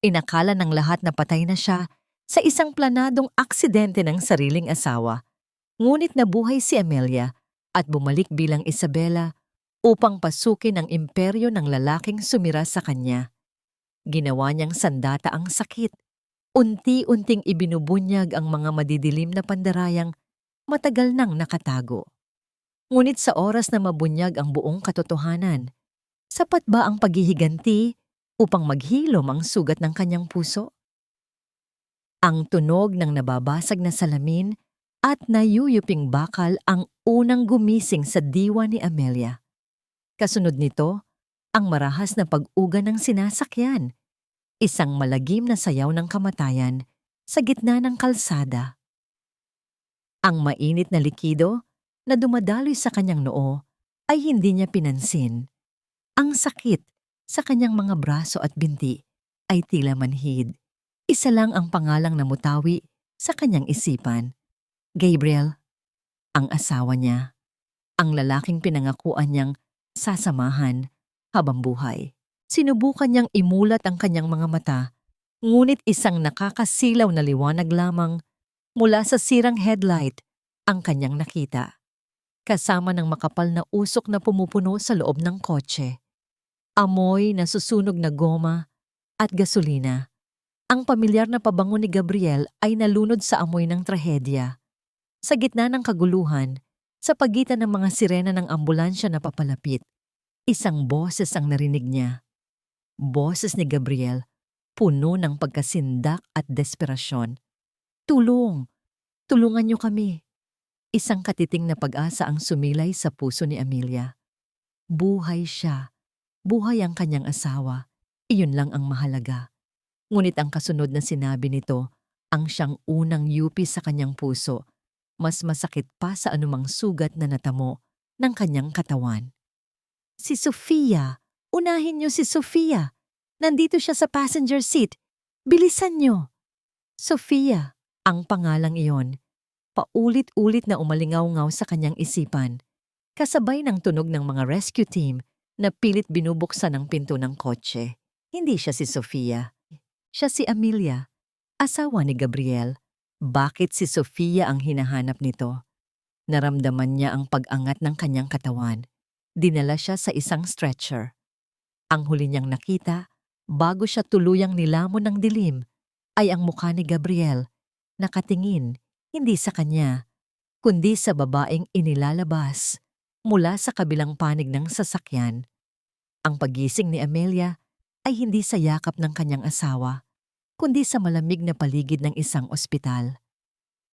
Inakala ng lahat na patay na siya sa isang planadong aksidente ng sariling asawa. Ngunit nabuhay si Amelia at bumalik bilang Isabela upang pasukin ang imperyo ng lalaking sumira sa kanya. Ginawa niyang sandata ang sakit. Unti-unting ibinubunyag ang mga madidilim na pandarayang matagal nang nakatago. Ngunit sa oras na mabunyag ang buong katotohanan, sapat ba ang paghihiganti upang maghilom ang sugat ng kanyang puso? Ang tunog ng nababasag na salamin at nayuyuping bakal ang unang gumising sa diwa ni Amelia. Kasunod nito, ang marahas na pag-uga ng sinasakyan, isang malagim na sayaw ng kamatayan sa gitna ng kalsada. Ang mainit na likido na dumadaloy sa kanyang noo ay hindi niya pinansin. Ang sakit sa kanyang mga braso at binti ay tila manhid. Isa lang ang pangalang namutawi sa kanyang isipan. Gabriel, ang asawa niya. Ang lalaking pinangakuan niyang sasamahan habang buhay. Sinubukan niyang imulat ang kanyang mga mata, ngunit isang nakakasilaw na liwanag lamang mula sa sirang headlight ang kanyang nakita. Kasama ng makapal na usok na pumupuno sa loob ng kotse. Amoy na susunog na goma at gasolina. Ang pamilyar na pabango ni Gabriel ay nalunod sa amoy ng trahedya. Sa gitna ng kaguluhan, sa pagitan ng mga sirena ng ambulansya na papalapit, isang boses ang narinig niya. Boses ni Gabriel, puno ng pagkasindak at desperasyon. Tulong! Tulungan niyo kami! Isang katiting na pag-asa ang sumilay sa puso ni Amelia. Buhay siya. Buhay ang kanyang asawa. Iyon lang ang mahalaga. Ngunit ang kasunod na sinabi nito, ang siyang unang yupi sa kanyang puso, mas masakit pa sa anumang sugat na natamo ng kanyang katawan. Si Sofia! Unahin niyo si Sofia! Nandito siya sa passenger seat! Bilisan niyo! Sofia, ang pangalang iyon. Paulit-ulit na umalingaw-ngaw sa kanyang isipan, kasabay ng tunog ng mga rescue team na pilit binubuksan ang pinto ng kotse. Hindi siya si Sofia. Siya si Amelia, asawa ni Gabriel. Bakit si Sofia ang hinahanap nito? Naramdaman niya ang pag-angat ng kanyang katawan. Dinala siya sa isang stretcher. Ang huli niyang nakita, bago siya tuluyang nilamon ng dilim, ay ang mukha ni Gabriel, nakatingin hindi sa kanya, kundi sa babaeng inilalabas mula sa kabilang panig ng sasakyan. Ang pagising ni Amelia ay hindi sa yakap ng kanyang asawa, kundi sa malamig na paligid ng isang ospital.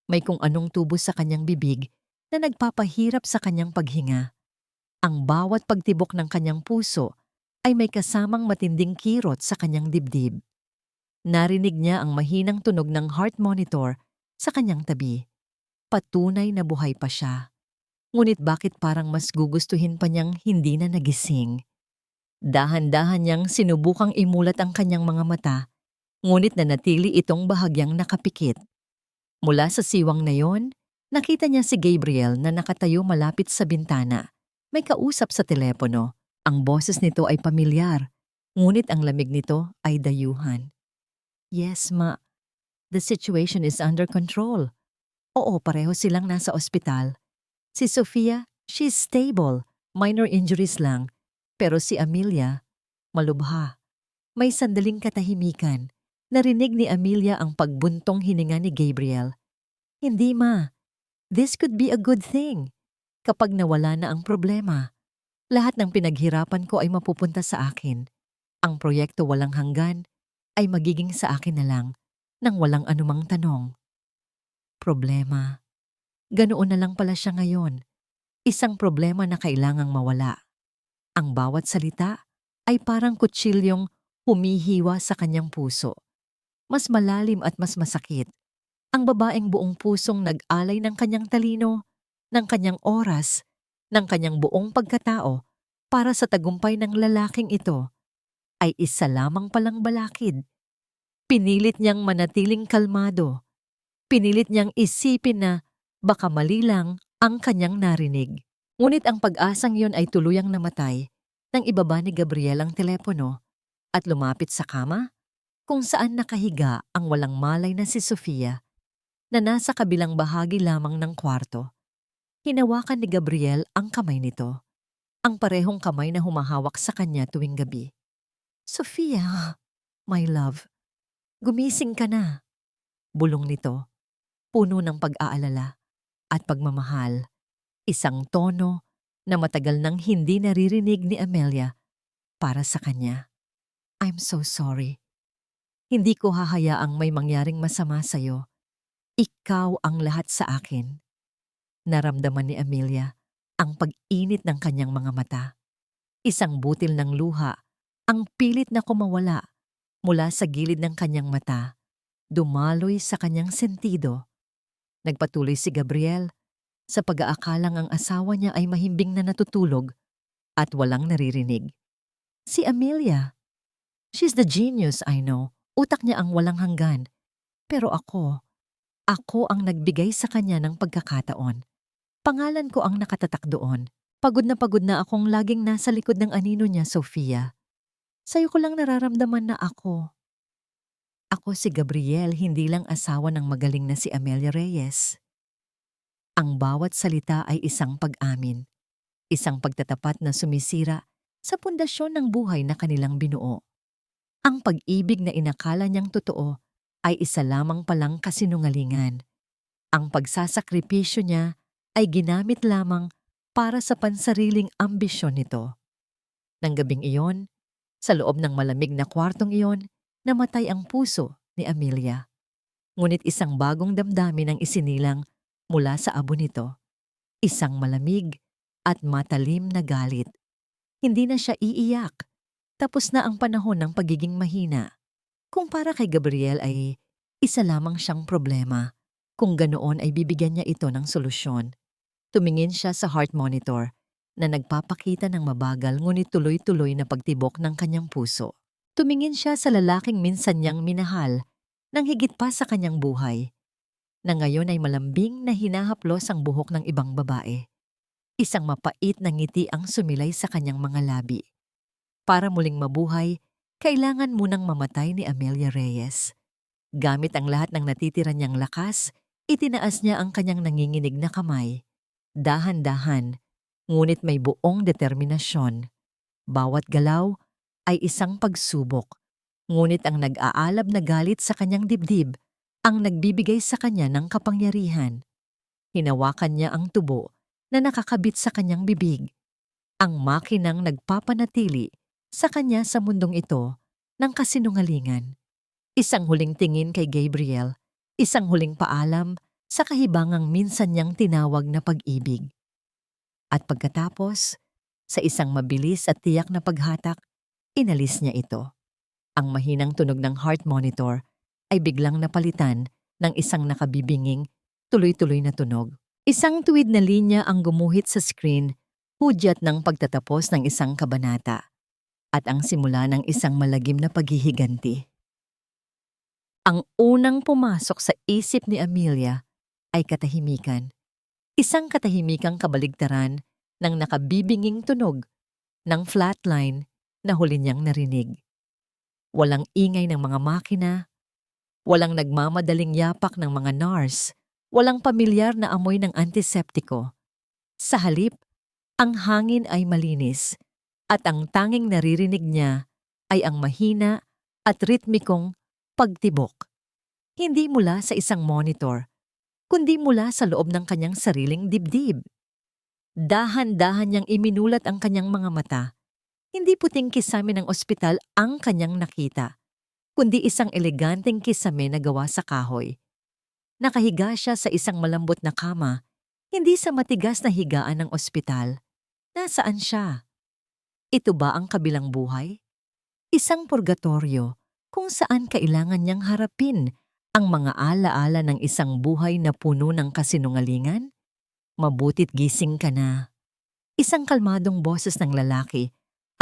May kung anong tubo sa kanyang bibig na nagpapahirap sa kanyang paghinga. Ang bawat pagtibok ng kanyang puso ay may kasamang matinding kirot sa kanyang dibdib. Narinig niya ang mahinang tunog ng heart monitor sa kanyang tabi. Patunay na buhay pa siya. Ngunit bakit parang mas gugustuhin pa niyang hindi na nagising? Dahan-dahan niyang sinubukang imulat ang kanyang mga mata, ngunit nanatili itong bahagyang nakapikit. Mula sa siwang na yon, nakita niya si Gabriel na nakatayo malapit sa bintana. May kausap sa telepono. Ang boses nito ay pamilyar, ngunit ang lamig nito ay dayuhan. Yes, ma. The situation is under control. Oo, pareho silang nasa ospital. Si Sofia, she's stable. Minor injuries lang. Pero si Amelia, malubha. May sandaling katahimikan. Narinig ni Amelia ang pagbuntong hininga ni Gabriel. Hindi, ma. This could be a good thing. Kapag nawala na ang problema, lahat ng pinaghirapan ko ay mapupunta sa akin. Ang proyekto walang hanggan ay magiging sa akin na lang nang walang anumang tanong. Problema. Ganoon na lang pala siya ngayon. Isang problema na kailangang mawala. Ang bawat salita ay parang kutsilyong humihiwa sa kanyang puso. Mas malalim at mas masakit. Ang babaeng buong pusong nag-alay ng kanyang talino, ng kanyang oras, ng kanyang buong pagkatao para sa tagumpay ng lalaking ito ay isa lamang palang balakid. Pinilit niyang manatiling kalmado. Pinilit niyang isipin na baka mali lang ang kanyang narinig. Ngunit ang pag-asang yon ay tuluyang namatay nang ibaba ni Gabriel ang telepono at lumapit sa kama kung saan nakahiga ang walang malay na si Sofia na nasa kabilang bahagi lamang ng kwarto. Hinawakan ni Gabriel ang kamay nito, ang parehong kamay na humahawak sa kanya tuwing gabi. Sofia, my love, gumising ka na. Bulong nito, puno ng pag-aalala at pagmamahal. Isang tono na matagal nang hindi naririnig ni Amelia para sa kanya. I'm so sorry. Hindi ko hahayaang may mangyaring masama sa'yo. Ikaw ang lahat sa akin. Naramdaman ni Amelia ang pag-init ng kanyang mga mata. Isang butil ng luha ang pilit na kumawala mula sa gilid ng kanyang mata, dumaloy sa kanyang sentido. Nagpatuloy si Gabriel sa pag-aakalang ang asawa niya ay mahimbing na natutulog at walang naririnig. Si Amelia, she's the genius, I know. Utak niya ang walang hanggan. Pero ako ang nagbigay sa kanya ng pagkakataon. Pangalan ko ang nakatatak doon. Pagod na akong laging nasa likod ng anino niya, Sofia. Sa'yo ko lang nararamdaman na ako. Ako si Gabriel, hindi lang asawa ng magaling na si Amelia Reyes. Ang bawat salita ay isang pag-amin, isang pagtatapat na sumisira sa pundasyon ng buhay na kanilang binuo. Ang pag-ibig na inakala niyang totoo ay isa lamang palang kasinungalingan. Ang pagsasakripisyo niya ay ginamit lamang para sa pansariling ambisyon nito. Nang gabing iyon, sa loob ng malamig na kwartong iyon, namatay ang puso ni Amelia. Ngunit isang bagong damdamin ang isinilang mula sa abo nito. Isang malamig at matalim na galit. Hindi na siya iiyak. Tapos na ang panahon ng pagiging mahina. Kung para kay Gabriel ay isa lamang siyang problema, kung ganoon ay bibigyan niya ito ng solusyon. Tumingin siya sa heart monitor na nagpapakita ng mabagal ngunit tuloy-tuloy na pagtibok ng kanyang puso. Tumingin siya sa lalaking minsan niyang minahal nang higit pa sa kanyang buhay, na ngayon ay malambing na hinahaplos ang buhok ng ibang babae. Isang mapait na ngiti ang sumilay sa kanyang mga labi. Para muling mabuhay, kailangan munang mamatay ni Amelia Reyes. Gamit ang lahat ng natitira niyang lakas, itinaas niya ang kanyang nanginginig na kamay. Dahan-dahan, ngunit may buong determinasyon. Bawat galaw ay isang pagsubok, ngunit ang nag-aalab na galit sa kanyang dibdib ang nagbibigay sa kanya ng kapangyarihan. Hinawakan niya ang tubo na nakakabit sa kanyang bibig, ang makinang nagpapanatili sa kanya sa mundong ito ng kasinungalingan. Isang huling tingin kay Gabriel, isang huling paalam sa kahibangang minsan niyang tinawag na pag-ibig. At pagkatapos, sa isang mabilis at tiyak na paghatak, inalis niya ito. Ang mahinang tunog ng heart monitor ay biglang napalitan ng isang nakabibinging, tuloy-tuloy na tunog. Isang tuwid na linya ang gumuhit sa screen, hudyat ng pagtatapos ng isang kabanata at ang simula ng isang malagim na paghihiganti. Ang unang pumasok sa isip ni Amelia ay katahimikan. Isang katahimikang kabaligtaran ng nakabibinging tunog ng flatline na huli niyang narinig. Walang ingay ng mga makina, walang nagmamadaling yapak ng mga nurse, walang pamilyar na amoy ng antiseptiko. Sa halip, ang hangin ay malinis at ang tanging naririnig niya ay ang mahina at ritmikong pagtibok. Hindi mula sa isang monitor, kundi mula sa loob ng kanyang sariling dibdib. Dahan-dahan niyang iminulat ang kanyang mga mata. Hindi puting kisame ng ospital ang kanyang nakita, kundi isang eleganteng kisame na gawa sa kahoy. Nakahiga siya sa isang malambot na kama, hindi sa matigas na higaan ng ospital. Nasaan siya? Ito ba ang kabilang buhay? Isang purgatorio kung saan kailangan niyang harapin ang mga alaala ng isang buhay na puno ng kasinungalingan? Mabutit gising ka na. Isang kalmadong boses ng lalaki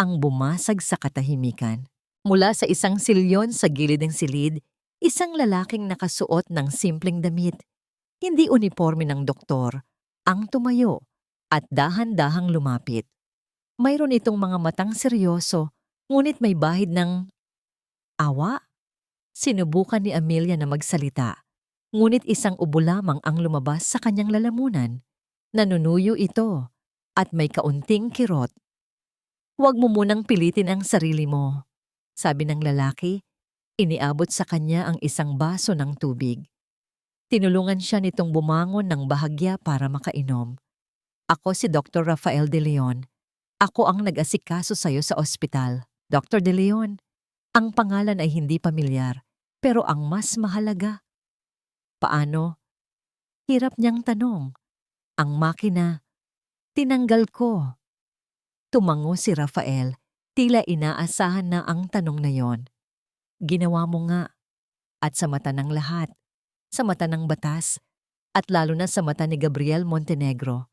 ang bumasag sa katahimikan. Mula sa isang silyon sa gilid ng silid, isang lalaking nakasuot ng simpleng damit, hindi uniforme ng doktor, ang tumayo at dahan-dahang lumapit. Mayroon itong mga matang seryoso, ngunit may bahid ng awa. Sinubukan ni Amelia na magsalita, ngunit isang ubo lamang ang lumabas sa kanyang lalamunan. Nanunuyo ito at may kaunting kirot. "Huwag mo munang pilitin ang sarili mo," sabi ng lalaki. Iniabot sa kanya ang isang baso ng tubig. Tinulungan siya nitong bumangon ng bahagya para makainom. "Ako si Dr. Rafael De Leon. Ako ang nag-asikaso sa'yo sa ospital." "Dr. De Leon?" Ang pangalan ay hindi pamilyar, pero ang mas mahalaga. "Paano?" Hirap niyang tanong. "Ang makina. Tinanggal ko." Tumango si Rafael, tila inaasahan na ang tanong na yon. "Ginawa mo nga. At sa mata ng lahat. Sa mata ng batas. At lalo na sa mata ni Gabriel Montenegro.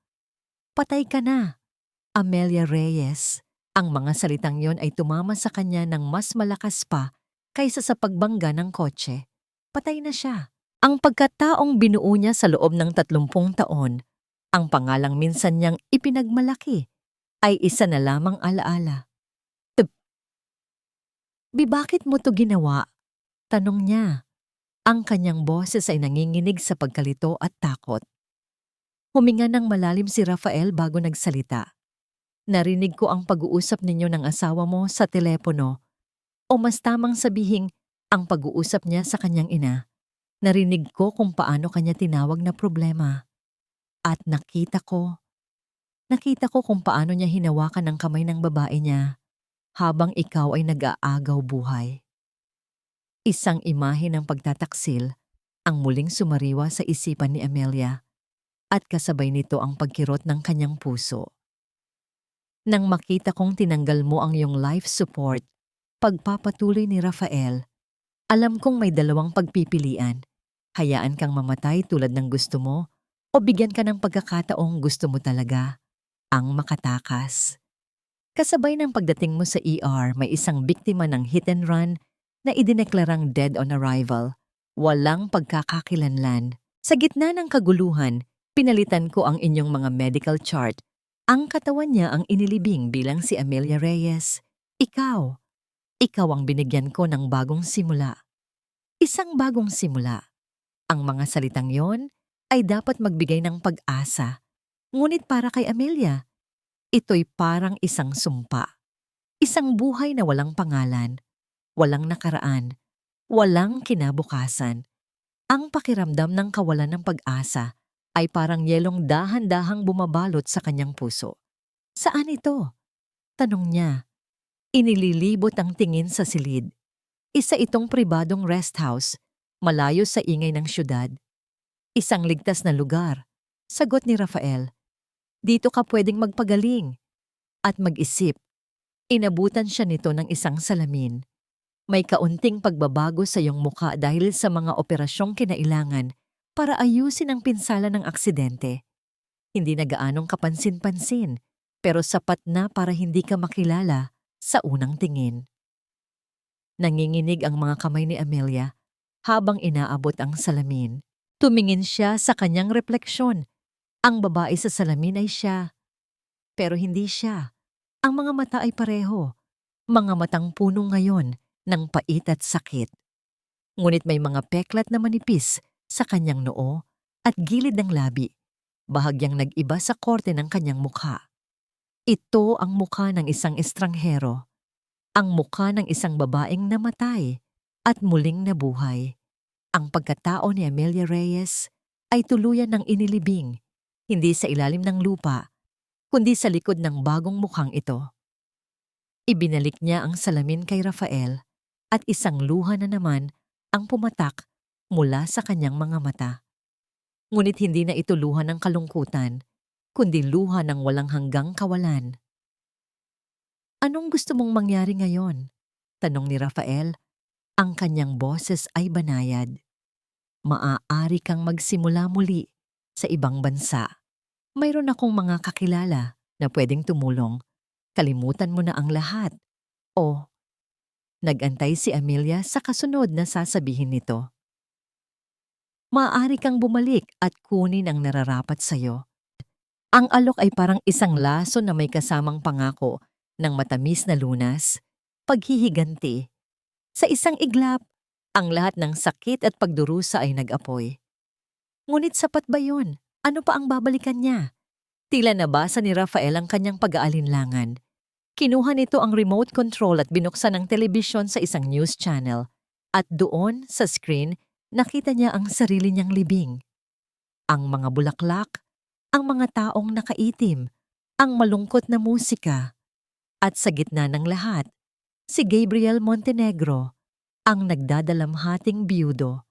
Patay ka na, Amelia Reyes." Ang mga salitang yon ay tumama sa kanya ng mas malakas pa kaysa sa pagbangga ng kotse. Patay na siya. Ang pagkataong binuo niya sa loob ng 30 taon, ang pangalang minsan niyang ipinagmalaki, ay isa na lamang alaala. Bakit mo to ginawa?" tanong niya. Ang kanyang boses ay nanginginig sa pagkalito at takot. Huminga ng malalim si Rafael bago nagsalita. "Narinig ko ang pag-uusap ninyo ng asawa mo sa telepono, o mas tamang sabihing ang pag-uusap niya sa kanyang ina. Narinig ko kung paano kanya tinawag na problema. At nakita ko kung paano niya hinawakan ang kamay ng babae niya habang ikaw ay nag-aagaw buhay." Isang imahe ng pagtataksil ang muling sumariwa sa isipan ni Amelia at kasabay nito ang pagkirot ng kanyang puso. "Nang makita kong tinanggal mo ang iyong life support," pagpapatuloy ni Rafael, "alam kong may dalawang pagpipilian. Hayaan kang mamatay tulad ng gusto mo o bigyan ka ng pagkakataong gusto mo talaga, ang makatakas." Kasabay ng pagdating mo sa ER, may isang biktima ng hit and run na idineklarang dead on arrival. Walang pagkakakilanlan. Sa gitna ng kaguluhan, pinalitan ko ang inyong mga medical chart. Ang katawan niya ang inilibing bilang si Amelia Reyes. Ikaw ang binigyan ko ng bagong simula. Isang bagong simula. Ang mga salitang yon ay dapat magbigay ng pag-asa. Ngunit para kay Amelia, ito'y parang isang sumpa. Isang buhay na walang pangalan, walang nakaraan, walang kinabukasan. Ang pakiramdam ng kawalan ng pag-asa ay parang yelong dahan-dahang bumabalot sa kanyang puso. "Saan ito?" tanong niya. Inililibot ang tingin sa silid. Isa itong pribadong rest house, malayo sa ingay ng syudad. "Isang ligtas na lugar," sagot ni Rafael. "Dito ka pwedeng magpagaling at mag-isip." Inabutan siya nito ng isang salamin. "May kaunting pagbabago sa iyong muka dahil sa mga operasyong kinailangan para ayusin ang pinsala ng aksidente. Hindi na gaanong kapansin-pansin, pero sapat na para hindi ka makilala sa unang tingin." Nanginginig ang mga kamay ni Amelia habang inaabot ang salamin. Tumingin siya sa kanyang refleksyon. Ang babae sa salamin ay siya, pero hindi siya. Ang mga mata ay pareho. Mga matang puno ngayon ng pait at sakit. Ngunit may mga peklat na manipis sa kanyang noo at gilid ng labi, bahagyang nag-iba sa korte ng kanyang mukha. Ito ang mukha ng isang estranghero, ang mukha ng isang babaeng namatay at muling nabuhay. Ang pagkatao ni Amelia Reyes ay tuluyan ng inilibing, hindi sa ilalim ng lupa, kundi sa likod ng bagong mukhang ito. Ibinalik niya ang salamin kay Rafael at isang luha na naman ang pumatak mula sa kanyang mga mata. Ngunit hindi na ito luha ng kalungkutan, kundi luha ng walang hanggang kawalan. "Anong gusto mong mangyari ngayon?" tanong ni Rafael. Ang kanyang boses ay banayad. "Maaari kang magsimula muli sa ibang bansa. Mayroon akong mga kakilala na pwedeng tumulong. Kalimutan mo na ang lahat." O, nagantay si Amelia sa kasunod na sasabihin nito. "Maaari kang bumalik at kunin ang nararapat sa'yo." Ang alok ay parang isang laso na may kasamang pangako ng matamis na lunas, paghihiganti. Sa isang iglap, Ang lahat ng sakit at pagdurusa ay nag-apoy. Ngunit sapat ba yun? Ano pa ang babalikan niya? Tila nabasa ni Rafael ang kanyang pag-aalinlangan. Kinuha nito ang remote control at binuksan ang telebisyon sa isang news channel. At doon, sa screen, nakita niya ang sarili niyang libing. Ang mga bulaklak, ang mga taong nakaitim, ang malungkot na musika. At sa gitna ng lahat, si Gabriel Montenegro, ang nagdadalamhating biyudo.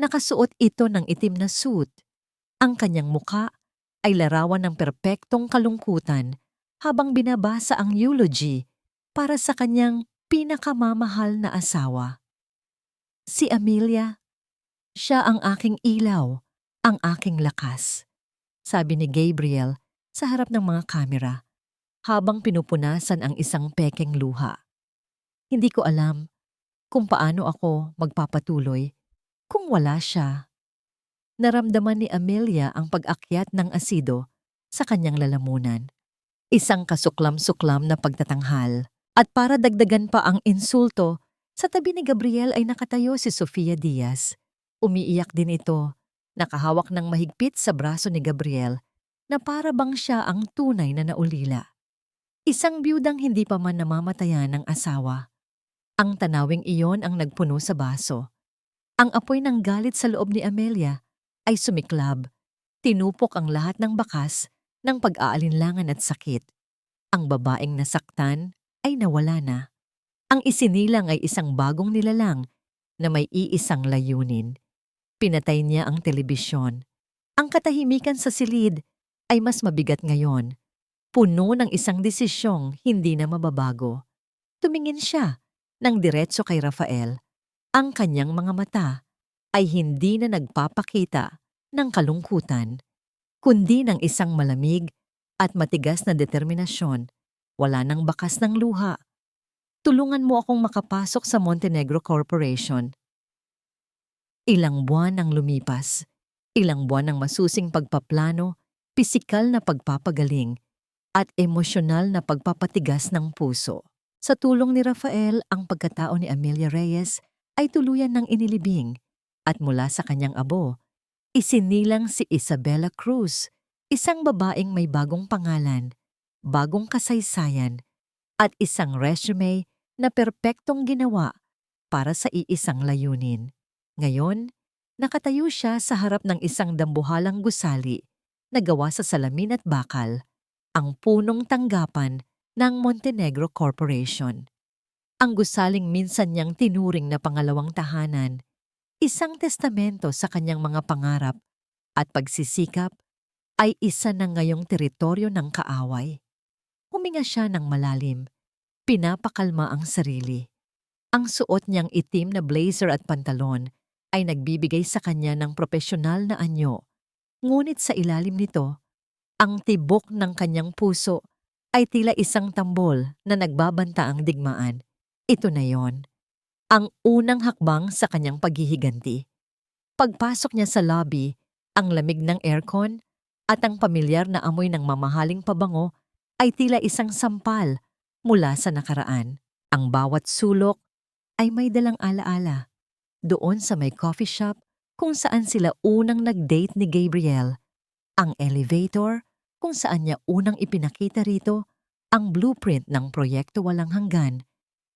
Nakasuot ito ng itim na suit. Ang kanyang muka ay larawan ng perpektong kalungkutan habang binabasa ang eulogy para sa kanyang pinakamamahal na asawa. Si Amelia, siya ang aking ilaw, ang aking lakas, sabi ni Gabriel sa harap ng mga kamera habang pinupunasan ang isang pekeng luha. Hindi ko alam kung paano ako magpapatuloy kung wala siya. Naramdaman ni Amelia ang pag-akyat ng asido sa kanyang lalamunan. Isang kasuklam-suklam na pagtatanghal. At para dagdagan pa ang insulto, sa tabi ni Gabriel ay nakatayo si Sofia Diaz. Umiiyak din ito, nakahawak ng mahigpit sa braso ni Gabriel na para bang siya ang tunay na naulila. Isang biyudang hindi pa man namamatayan ng asawa. Ang tanawing iyon ang nagpuno sa baso. Ang apoy ng galit sa loob ni Amelia ay sumiklab. Tinupok ang lahat ng bakas ng pag-aalinlangan at sakit. Ang babaeng nasaktan ay nawala na. Ang isinilang ay isang bagong nilalang na may iisang layunin. Pinatay niya ang telebisyon. Ang katahimikan sa silid ay mas mabigat ngayon. Puno ng isang desisyong hindi na mababago. Tumingin siya ng diretso kay Rafael. Ang kanyang mga mata ay hindi na nagpapakita ng kalungkutan, kundi ng isang malamig at matigas na determinasyon. Wala nang bakas ng luha. Tulungan mo akong makapasok sa Montenegro Corporation. Ilang buwan ang lumipas. Ilang buwan ng masusing pagpaplano, pisikal na pagpapagaling, at emosyonal na pagpapatigas ng puso. Sa tulong ni Rafael, ang pagkatao ni Amelia Reyes ay tuluyan ng inilibing at mula sa kanyang abo, isinilang si Isabela Cruz, isang babaeng may bagong pangalan, bagong kasaysayan, at isang resume na perpektong ginawa para sa iisang layunin. Ngayon, nakatayo siya sa harap ng isang dambuhalang gusali na gawa sa salamin at bakal, ang punong tanggapan ng Montenegro Corporation. Ang gusaling minsan niyang tinuring na pangalawang tahanan, isang testamento sa kanyang mga pangarap at pagsisikap, ay isa na ngayong teritoryo ng kaaway. Huminga siya ng malalim, pinapakalma ang sarili. Ang suot niyang itim na blazer at pantalon ay nagbibigay sa kanya ng propesyonal na anyo. Ngunit sa ilalim nito, ang tibok ng kanyang puso ay tila isang tambol na nagbabanta ang digmaan. Ito na yon, ang unang hakbang sa kanyang paghihiganti. Pagpasok niya sa lobby, ang lamig ng aircon at ang pamilyar na amoy ng mamahaling pabango ay tila isang sampal mula sa nakaraan. Ang bawat sulok ay may dalang alaala. Doon sa may coffee shop kung saan sila unang nag-date ni Gabriel. Ang elevator kung saan niya unang ipinakita rito ang blueprint ng proyekto walang hanggan.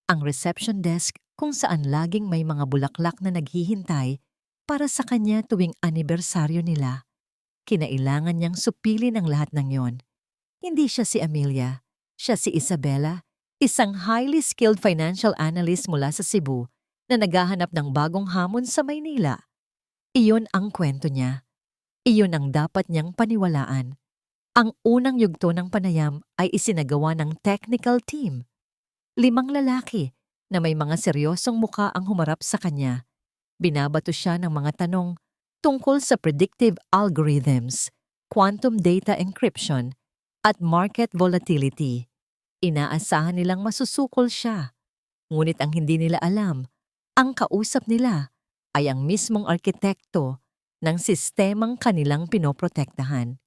Ang reception desk kung saan laging may mga bulaklak na naghihintay para sa kanya tuwing anibersaryo nila. Kinailangan niyang supilin ang lahat ng yon. Hindi siya si Amelia, siya si Isabela, isang highly skilled financial analyst mula sa Cebu na naghahanap ng bagong hamon sa Maynila. Iyon ang kwento niya. Iyon ang dapat niyang paniwalaan. Ang unang yugto ng panayam ay isinagawa ng technical team. 5 lalaki na may mga seryosong muka ang humarap sa kanya. Binabato siya ng mga tanong tungkol sa predictive algorithms, quantum data encryption, at market volatility. Inaasahan nilang masusukol siya. Ngunit ang hindi nila alam, ang kausap nila ay ang mismong arkitekto ng sistemang kanilang pinoprotektahan.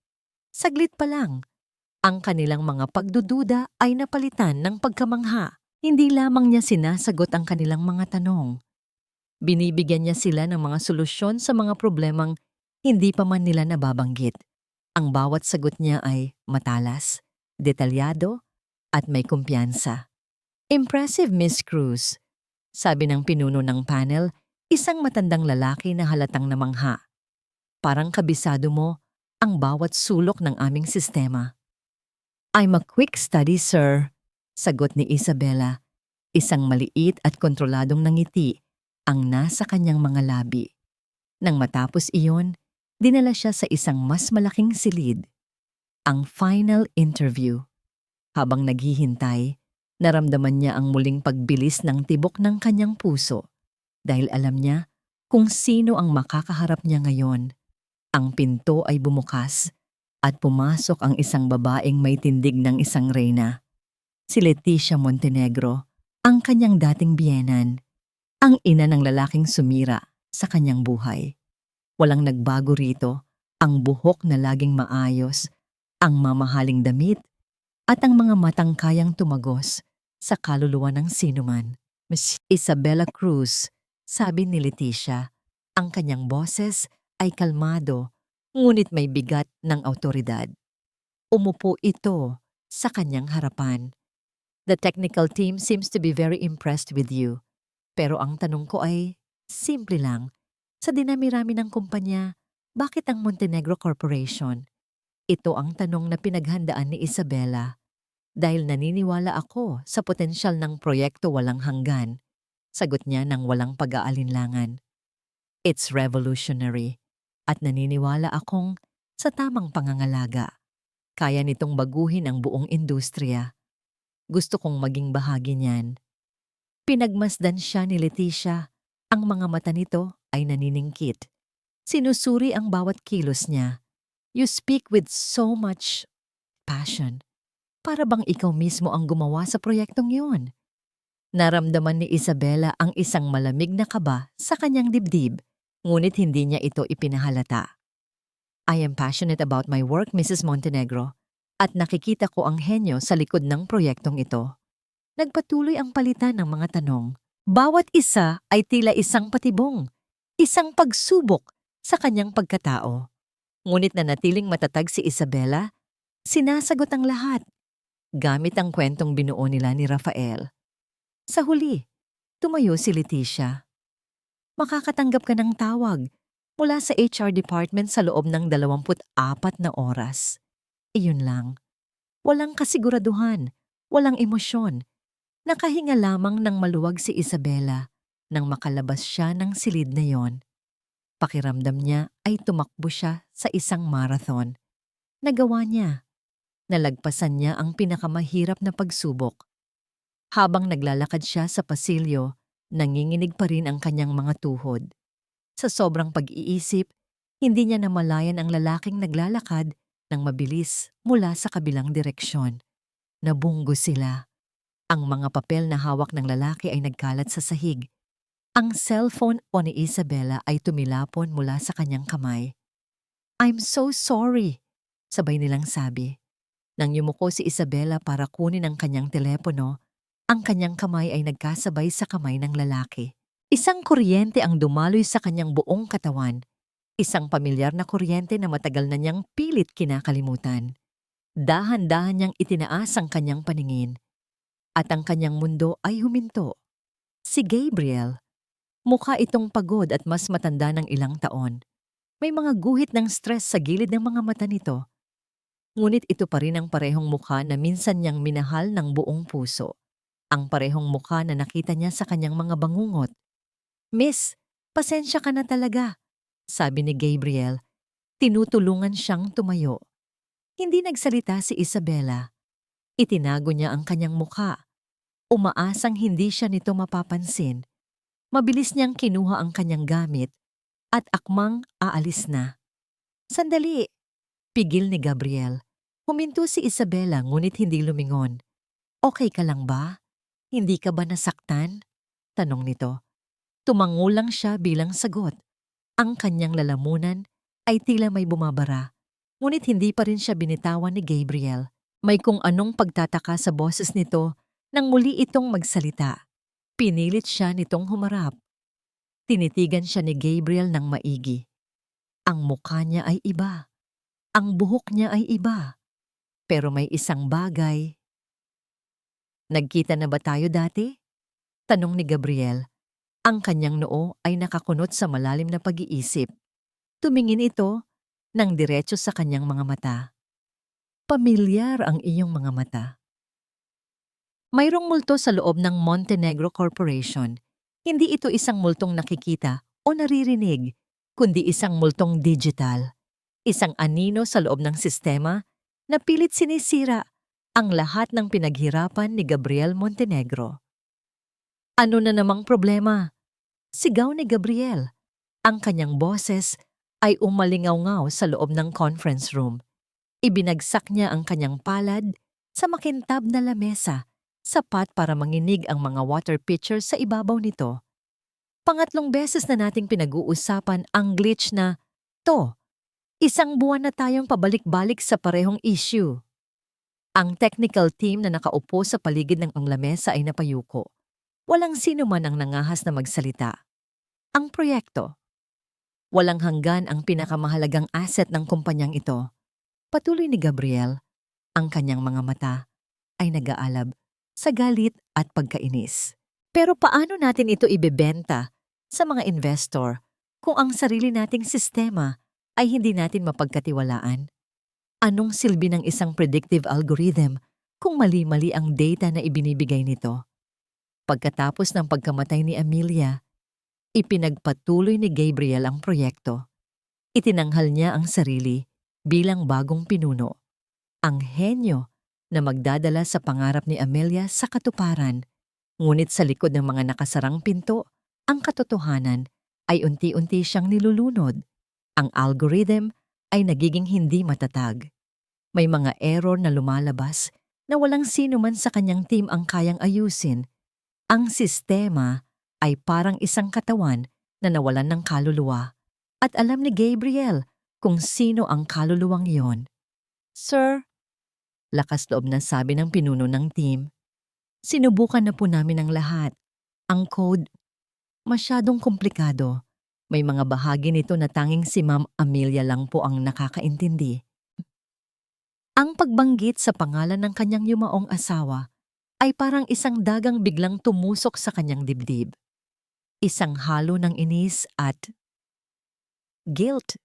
Saglit pa lang, ang kanilang mga pagdududa ay napalitan ng pagkamangha. Hindi lamang niya sinasagot ang kanilang mga tanong. Binibigyan niya sila ng mga solusyon sa mga problemang hindi pa man nila nababanggit. Ang bawat sagot niya ay matalas, detalyado, at may kumpiyansa. Impressive, Miss Cruz, sabi ng pinuno ng panel, isang matandang lalaki na halatang namangha. Parang kabisado mo ang bawat sulok ng aming sistema. I'm a quick study, sir, sagot ni Isabela. Isang maliit at kontroladong nangiti ang nasa kanyang mga labi. Nang matapos iyon, dinala siya sa isang mas malaking silid. Ang final interview. Habang naghihintay, naramdaman niya ang muling pagbilis ng tibok ng kanyang puso dahil alam niya kung sino ang makakaharap niya ngayon. Ang pinto ay bumukas at pumasok ang isang babaeng may tindig ng isang reyna. Si Leticia Montenegro, ang kanyang dating biyenan, ang ina ng lalaking sumira sa kanyang buhay. Walang nagbago rito, ang buhok na laging maayos, ang mamahaling damit, at ang mga matang kayang tumagos sa kaluluwa ng sinuman. Miss Isabela Cruz, sabi ni Leticia, ang kanyang boses ay kalmado, ngunit may bigat ng awtoridad. Umupo ito sa kanyang harapan. The technical team seems to be very impressed with you. Pero ang tanong ko ay, simple lang. Sa dinami-rami ng kumpanya, bakit ang Montenegro Corporation? Ito ang tanong na pinaghandaan ni Isabela. Dahil naniniwala ako sa potensyal ng proyekto walang hanggan, sagot niya ng walang pag-aalinlangan. It's revolutionary. At naniniwala akong sa tamang pangangalaga. Kaya nitong baguhin ang buong industriya. Gusto kong maging bahagi niyan. Pinagmasdan siya ni Leticia. Ang mga mata nito ay naniningkit. Sinusuri ang bawat kilos niya. You speak with so much passion. Para bang ikaw mismo ang gumawa sa proyektong yun? Naramdaman ni Isabela ang isang malamig na kaba sa kanyang dibdib, ngunit hindi niya ito ipinahalata. I am passionate about my work, Mrs. Montenegro, at nakikita ko ang henyo sa likod ng proyektong ito. Nagpatuloy ang palitan ng mga tanong. Bawat isa ay tila isang patibong, isang pagsubok sa kanyang pagkatao. Ngunit nanatiling matatag si Isabela, sinasagot ang lahat, gamit ang kwentong binuo nila ni Rafael. Sa huli, tumayo si Leticia. Makakatanggap ka ng tawag mula sa HR department sa loob ng 24 na oras. Iyon lang. Walang kasiguraduhan, walang emosyon. Nakahinga lamang ng maluwag si Isabela nang makalabas siya ng silid na yon. Pakiramdam niya ay tumakbo siya sa isang marathon. Nagawa niya. Nalagpasan niya ang pinakamahirap na pagsubok. Habang naglalakad siya sa pasilyo, nanginginig pa rin ang kanyang mga tuhod. Sa sobrang pag-iisip, hindi niya namalayan ang lalaking naglalakad ng mabilis mula sa kabilang direksyon. Nabunggo sila. Ang mga papel na hawak ng lalaki ay nagkalat sa sahig. Ang cellphone o ni Isabela ay tumilapon mula sa kanyang kamay. I'm so sorry, sabay nilang sabi. Nang yumuko si Isabela para kunin ang kanyang telepono, ang kanyang kamay ay nagkasabay sa kamay ng lalaki. Isang kuryente ang dumaloy sa kanyang buong katawan. Isang pamilyar na kuryente na matagal na niyang pilit kinakalimutan. Dahan-dahan niyang itinaas ang kanyang paningin. At ang kanyang mundo ay huminto. Si Gabriel. Mukha itong pagod at mas matanda ng ilang taon. May mga guhit ng stress sa gilid ng mga mata nito. Ngunit ito pa rin ang parehong mukha na minsan niyang minahal ng buong puso. Ang parehong mukha na nakita niya sa kanyang mga bangungot. Miss, pasensya ka na talaga, sabi ni Gabriel. Tinutulungan siyang tumayo. Hindi nagsalita si Isabela. Itinago niya ang kanyang mukha. Umaasang hindi siya nito mapapansin. Mabilis niyang kinuha ang kanyang gamit at akmang aalis na. Sandali, pigil ni Gabriel. Huminto si Isabela ngunit hindi lumingon. Okay ka lang ba? Hindi ka ba nasaktan? Tanong nito. Tumango lang siya bilang sagot. Ang kanyang lalamunan ay tila may bumabara. Ngunit hindi pa rin siya binitawan ni Gabriel. May kung anong pagtataka sa boses nito nang muli itong magsalita. Pinilit siya nitong humarap. Tinitigan siya ni Gabriel ng maigi. Ang mukha niya ay iba. Ang buhok niya ay iba. Pero may isang bagay. Nagkita na ba tayo dati? Tanong ni Gabriel. Ang kanyang noo ay nakakunot sa malalim na pag-iisip. Tumingin ito ng diretso sa kanyang mga mata. Pamilyar ang iyong mga mata. Mayroong multo sa loob ng Montenegro Corporation. Hindi ito isang multong nakikita o naririnig, kundi isang multong digital. Isang anino sa loob ng sistema na pilit sinisira ang lahat ng pinaghirapan ni Gabriel Montenegro. Ano na namang problema? Sigaw ni Gabriel. Ang kanyang boses ay umalingaw-ngaw sa loob ng conference room. Ibinagsak niya ang kanyang palad sa makintab na lamesa, sapat para manginig ang mga water pitcher sa ibabaw nito. Pangatlong beses na nating pinag-uusapan ang glitch na to. Isang buwan na tayong pabalik-balik sa parehong issue. Ang technical team na nakaupo sa paligid ng lamesa ay napayuko. Walang sino man ang nangahas na magsalita. Ang proyekto. Walang hanggan ang pinakamahalagang asset ng kumpanyang ito. Patuloy ni Gabriel, ang kanyang mga mata ay nag-aalab sa galit at pagkainis. Pero paano natin ito ibebenta sa mga investor kung ang sarili nating sistema ay hindi natin mapagkatiwalaan? Anong silbi ng isang predictive algorithm kung mali-mali ang data na ibinibigay nito? Pagkatapos ng pagkamatay ni Amelia, ipinagpatuloy ni Gabriel ang proyekto. Itinanghal niya ang sarili bilang bagong pinuno, ang henyo na magdadala sa pangarap ni Amelia sa katuparan. Ngunit sa likod ng mga nakasarang pinto, ang katotohanan ay unti-unti siyang nilulunod. Ang algorithm ay nagiging hindi matatag. May mga error na lumalabas na walang sino man sa kanyang team ang kayang ayusin. Ang sistema ay parang isang katawan na nawalan ng kaluluwa. At alam ni Gabriel kung sino ang kaluluwang iyon. Sir, lakas loob na sabi ng pinuno ng team, sinubukan na po namin ang lahat. Ang code, masyadong komplikado. May mga bahagi nito na tanging si Ma'am Amelia lang po ang nakakaintindi. Ang pagbanggit sa pangalan ng kanyang yumaong asawa ay parang isang dagang biglang tumusok sa kanyang dibdib. Isang halo ng inis at guilt.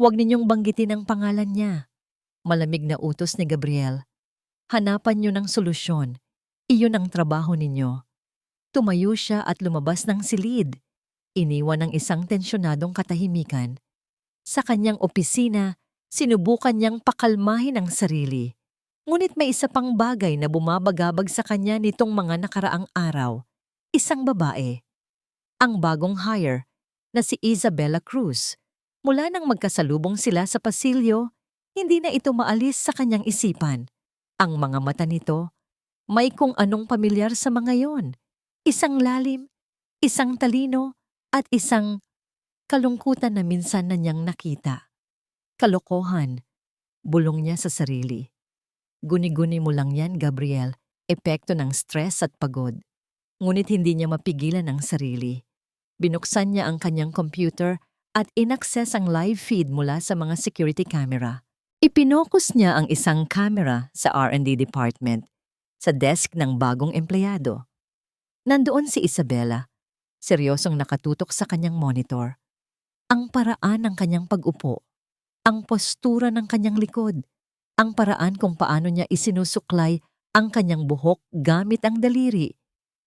Huwag ninyong banggitin ang pangalan niya. Malamig na utos ni Gabriel. Hanapan niyo ng solusyon. Iyon ang trabaho ninyo. Tumayo siya at lumabas ng silid. Iniwan ng isang tensyonadong katahimikan. Sa kanyang opisina, sinubukan niyang pakalmahin ang sarili. Ngunit may isa pang bagay na bumabagabag sa kanya nitong mga nakaraang araw. Isang babae. Ang bagong hire na si Isabella Cruz. Mula nang magkasalubong sila sa pasilyo, hindi na ito maalis sa kanyang isipan. Ang mga mata nito, may kung anong pamilyar sa mga yon. Isang lalim, isang talino, at isang kalungkutan na minsan na niyang nakita. Kalokohan, bulong niya sa sarili. Guni-guni mo lang yan, Gabriel, epekto ng stress at pagod. Ngunit hindi niya mapigilan ang sarili. Binuksan niya ang kanyang computer at inaccess ang live feed mula sa mga security camera. Ipinokus niya ang isang camera sa R&D department, sa desk ng bagong empleyado. Nandoon si Isabella, seryosong nakatutok sa kanyang monitor. Ang paraan ng kanyang pag-upo, ang postura ng kanyang likod, ang paraan kung paano niya isinusuklay ang kanyang buhok gamit ang daliri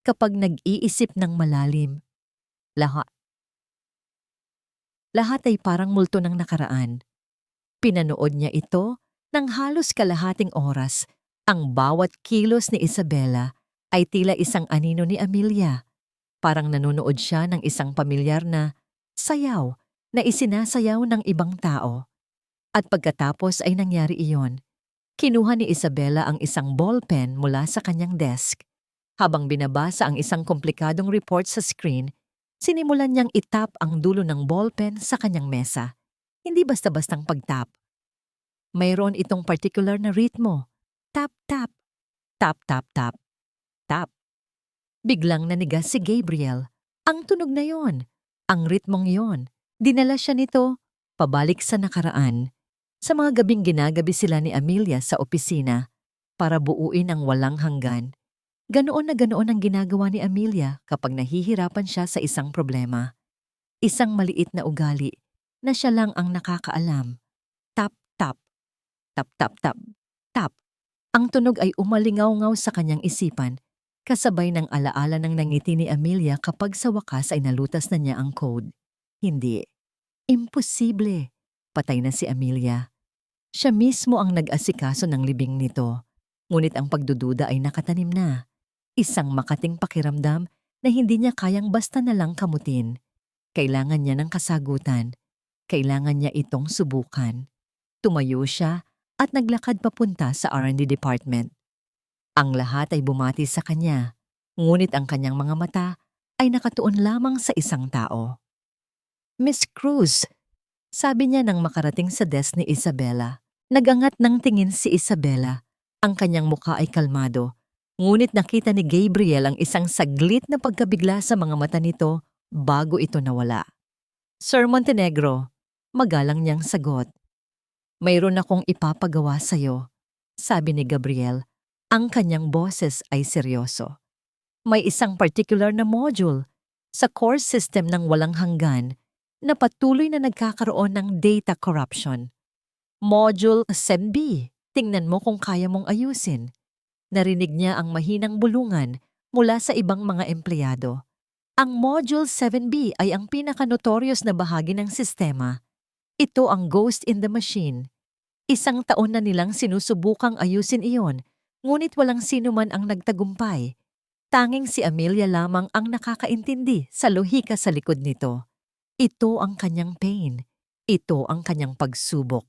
kapag nag-iisip ng malalim. Lahat ay parang multo ng nakaraan. Pinanood niya ito ng halos kalahating oras. Ang bawat kilos ni Isabella ay tila isang anino ni Amelia. Parang nanonood siya ng isang pamilyar na sayaw na isinasayaw ng ibang tao. At pagkatapos ay nangyari iyon. Kinuha ni Isabella ang isang ballpen mula sa kanyang desk. Habang binabasa ang isang komplikadong report sa screen, sinimulan niyang itap ang dulo ng ballpen sa kanyang mesa. Hindi basta-bastang pagtap. Mayroon itong particular na ritmo. Tap, tap. Tap, tap, tap. Tap. Biglang nanigas si Gabriel. Ang tunog na yon, ang ritmong yon, dinala siya nito pabalik sa nakaraan. Sa mga gabing ginagabi sila ni Amelia sa opisina para buuin ang walang hanggan. Ganoon na ganoon ang ginagawa ni Amelia kapag nahihirapan siya sa isang problema. Isang maliit na ugali na siya lang ang nakakaalam. Tap, tap, tap, tap, tap, tap. Ang tunog ay umalingaw-ngaw sa kanyang isipan, kasabay ng alaala ng nangiti ni Amelia kapag sa wakas ay nalutas na niya ang code. Hindi. Imposible. Patay na si Amelia. Siya mismo ang nag-asikaso ng libing nito. Ngunit ang pagdududa ay nakatanim na. Isang makating pakiramdam na hindi niya kayang basta na lang kamutin. Kailangan niya ng kasagutan. Kailangan niya itong subukan. Tumayo siya at naglakad papunta sa R&D department. Ang lahat ay bumati sa kanya, ngunit ang kanyang mga mata ay nakatuon lamang sa isang tao. Miss Cruz, sabi niya nang makarating sa desk ni Isabela. Nagangat ng tingin si Isabela. Ang kanyang mukha ay kalmado, ngunit nakita ni Gabriel ang isang saglit na pagkabigla sa mga mata nito bago ito nawala. Sir Montenegro, magalang niyang sagot. Mayroon akong ipapagawa sa'yo, sabi ni Gabriel. Ang kanyang boses ay seryoso. May isang particular na module sa core system ng walang hanggan na patuloy na nagkakaroon ng data corruption. Module 7B, tingnan mo kung kaya mong ayusin. Narinig niya ang mahinang bulungan mula sa ibang mga empleyado. Ang Module 7B ay ang pinaka-notorious na bahagi ng sistema. Ito ang ghost in the machine. Isang taon na nilang sinusubukang ayusin iyon, ngunit walang sino man ang nagtagumpay. Tanging si Amelia lamang ang nakakaintindi sa lohika sa likod nito. Ito ang kanyang pain. Ito ang kanyang pagsubok.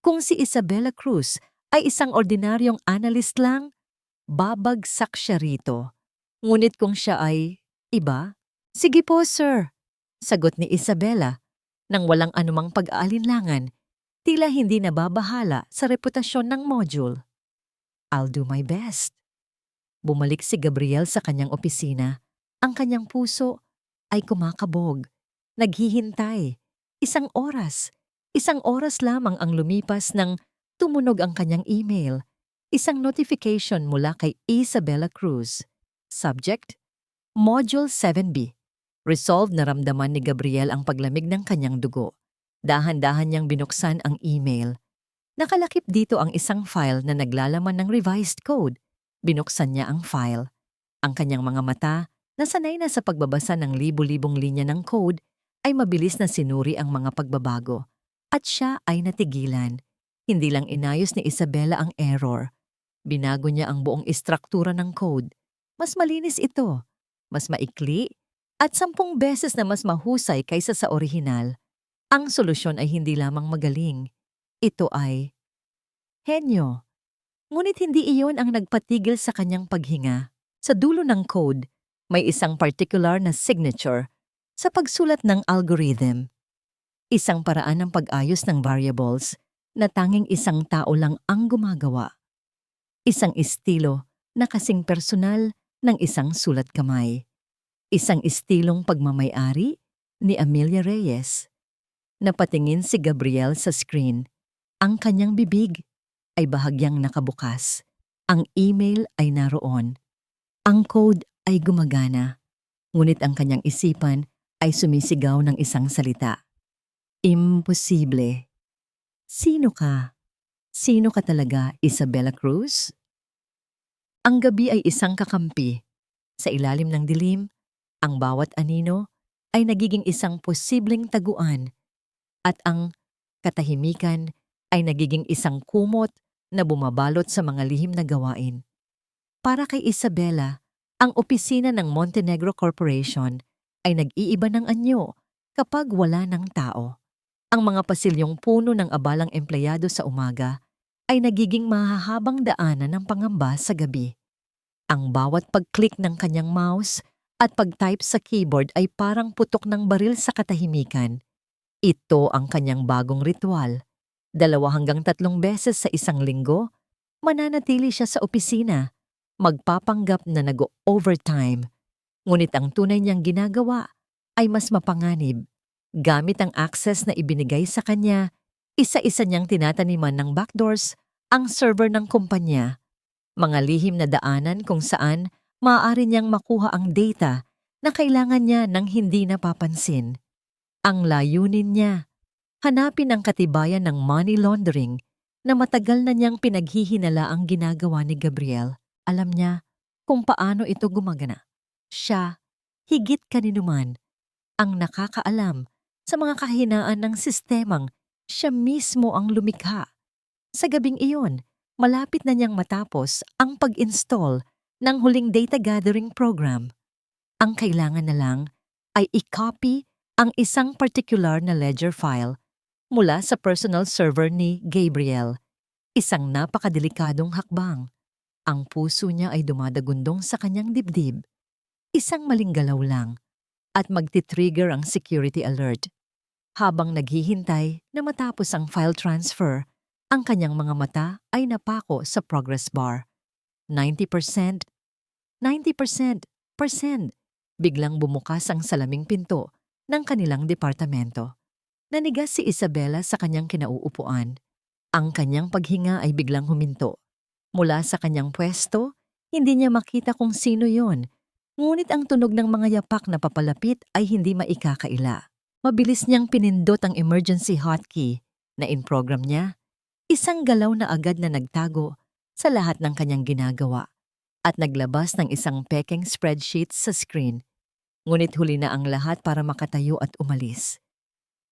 Kung si Isabela Cruz ay isang ordinaryong analyst lang, babagsak siya rito. Ngunit kung siya ay iba, sige po sir, sagot ni Isabela. Nang walang anumang pag-aalinlangan, tila hindi nababahala sa reputasyon ng module. I'll do my best. Bumalik si Gabriel sa kanyang opisina. Ang kanyang puso ay kumakabog. Naghihintay. Isang oras lamang ang lumipas nang tumunog ang kanyang email. Isang notification mula kay Isabela Cruz. Subject, Module 7B. Resolved na ramdaman ni Gabriel ang paglamig ng kanyang dugo. Dahan-dahan niyang binuksan ang email. Nakalakip dito ang isang file na naglalaman ng revised code. Binuksan niya ang file. Ang kanyang mga mata, na sanay na sa pagbabasa ng libu-libong linya ng code, ay mabilis na sinuri ang mga pagbabago. At siya ay natigilan. Hindi lang inayos ni Isabela ang error. Binago niya ang buong istruktura ng code. Mas malinis ito, mas maikli, at 10 beses na mas mahusay kaysa sa orihinal. Ang solusyon ay hindi lamang magaling. Ito ay henyo. Ngunit hindi iyon ang nagpatigil sa kanyang paghinga. Sa dulo ng code, may isang particular na signature sa pagsulat ng algorithm. Isang paraan ng pag-ayos ng variables na tanging isang tao lang ang gumagawa. Isang estilo na kasing personal ng isang sulat kamay. Isang estilong pagmamay-ari ni Amelia Reyes. Napatingin si Gabriel sa screen. Ang kanyang bibig ay bahagyang nakabukas. Ang email ay naroon. Ang code ay gumagana. Ngunit ang kanyang isipan ay sumisigaw ng isang salita. Imposible. Sino ka? Sino ka talaga, Isabela Cruz? Ang gabi ay isang kakampi. Sa ilalim ng dilim, ang bawat anino ay nagiging isang posibleng taguan at ang katahimikan ay nagiging isang kumot na bumabalot sa mga lihim na gawain. Para kay Isabela, ang opisina ng Montenegro Corporation ay nag-iiba ng anyo kapag wala ng tao. Ang mga pasilyong puno ng abalang empleyado sa umaga ay nagiging mahahabang daanan ng pangamba sa gabi. Ang bawat pag-click ng kanyang mouse at pag-type sa keyboard ay parang putok ng baril sa katahimikan. Ito ang kanyang bagong ritual. 2 hanggang 3 beses sa isang linggo, mananatili siya sa opisina, magpapanggap na nag-overtime. Ngunit ang tunay niyang ginagawa ay mas mapanganib. Gamit ang access na ibinigay sa kanya, isa-isa niyang tinataniman ng backdoors ang server ng kumpanya. Mga lihim na daanan kung saan maaari niyang makuha ang data na kailangan niya nang hindi napapansin. Ang layunin niya, hanapin ang katibayan ng money laundering na matagal na niyang pinaghihinala ang ginagawa ni Gabriel. Alam niya kung paano ito gumagana. Siya, higit kaninuman, ang nakakaalam sa mga kahinaan ng sistemang siya mismo ang lumikha. Sa gabing iyon, malapit na niyang matapos ang pag-install ng huling data gathering program. Ang kailangan na lang ay i-copy ang isang particular na ledger file mula sa personal server ni Gabriel. Isang napakadelikadong hakbang. Ang puso niya ay dumadagundong sa kanyang dibdib. Isang maling galaw lang at magti-trigger ang security alert. Habang naghihintay na matapos ang file transfer, ang kanyang mga mata ay napako sa progress bar. 90%, 90%. Biglang bumukas ang salaming pinto ng kanilang departamento. Nanigas si Isabela sa kanyang kinauupuan. Ang kanyang paghinga ay biglang huminto. Mula sa kanyang pwesto, hindi niya makita kung sino yon. Ngunit ang tunog ng mga yapak na papalapit ay hindi maikakaila. Mabilis niyang pinindot ang emergency hotkey na in-program niya. Isang galaw na agad na nagtago sa lahat ng kanyang ginagawa at naglabas ng isang pekeng spreadsheet sa screen. Ngunit huli na ang lahat para makatayo at umalis.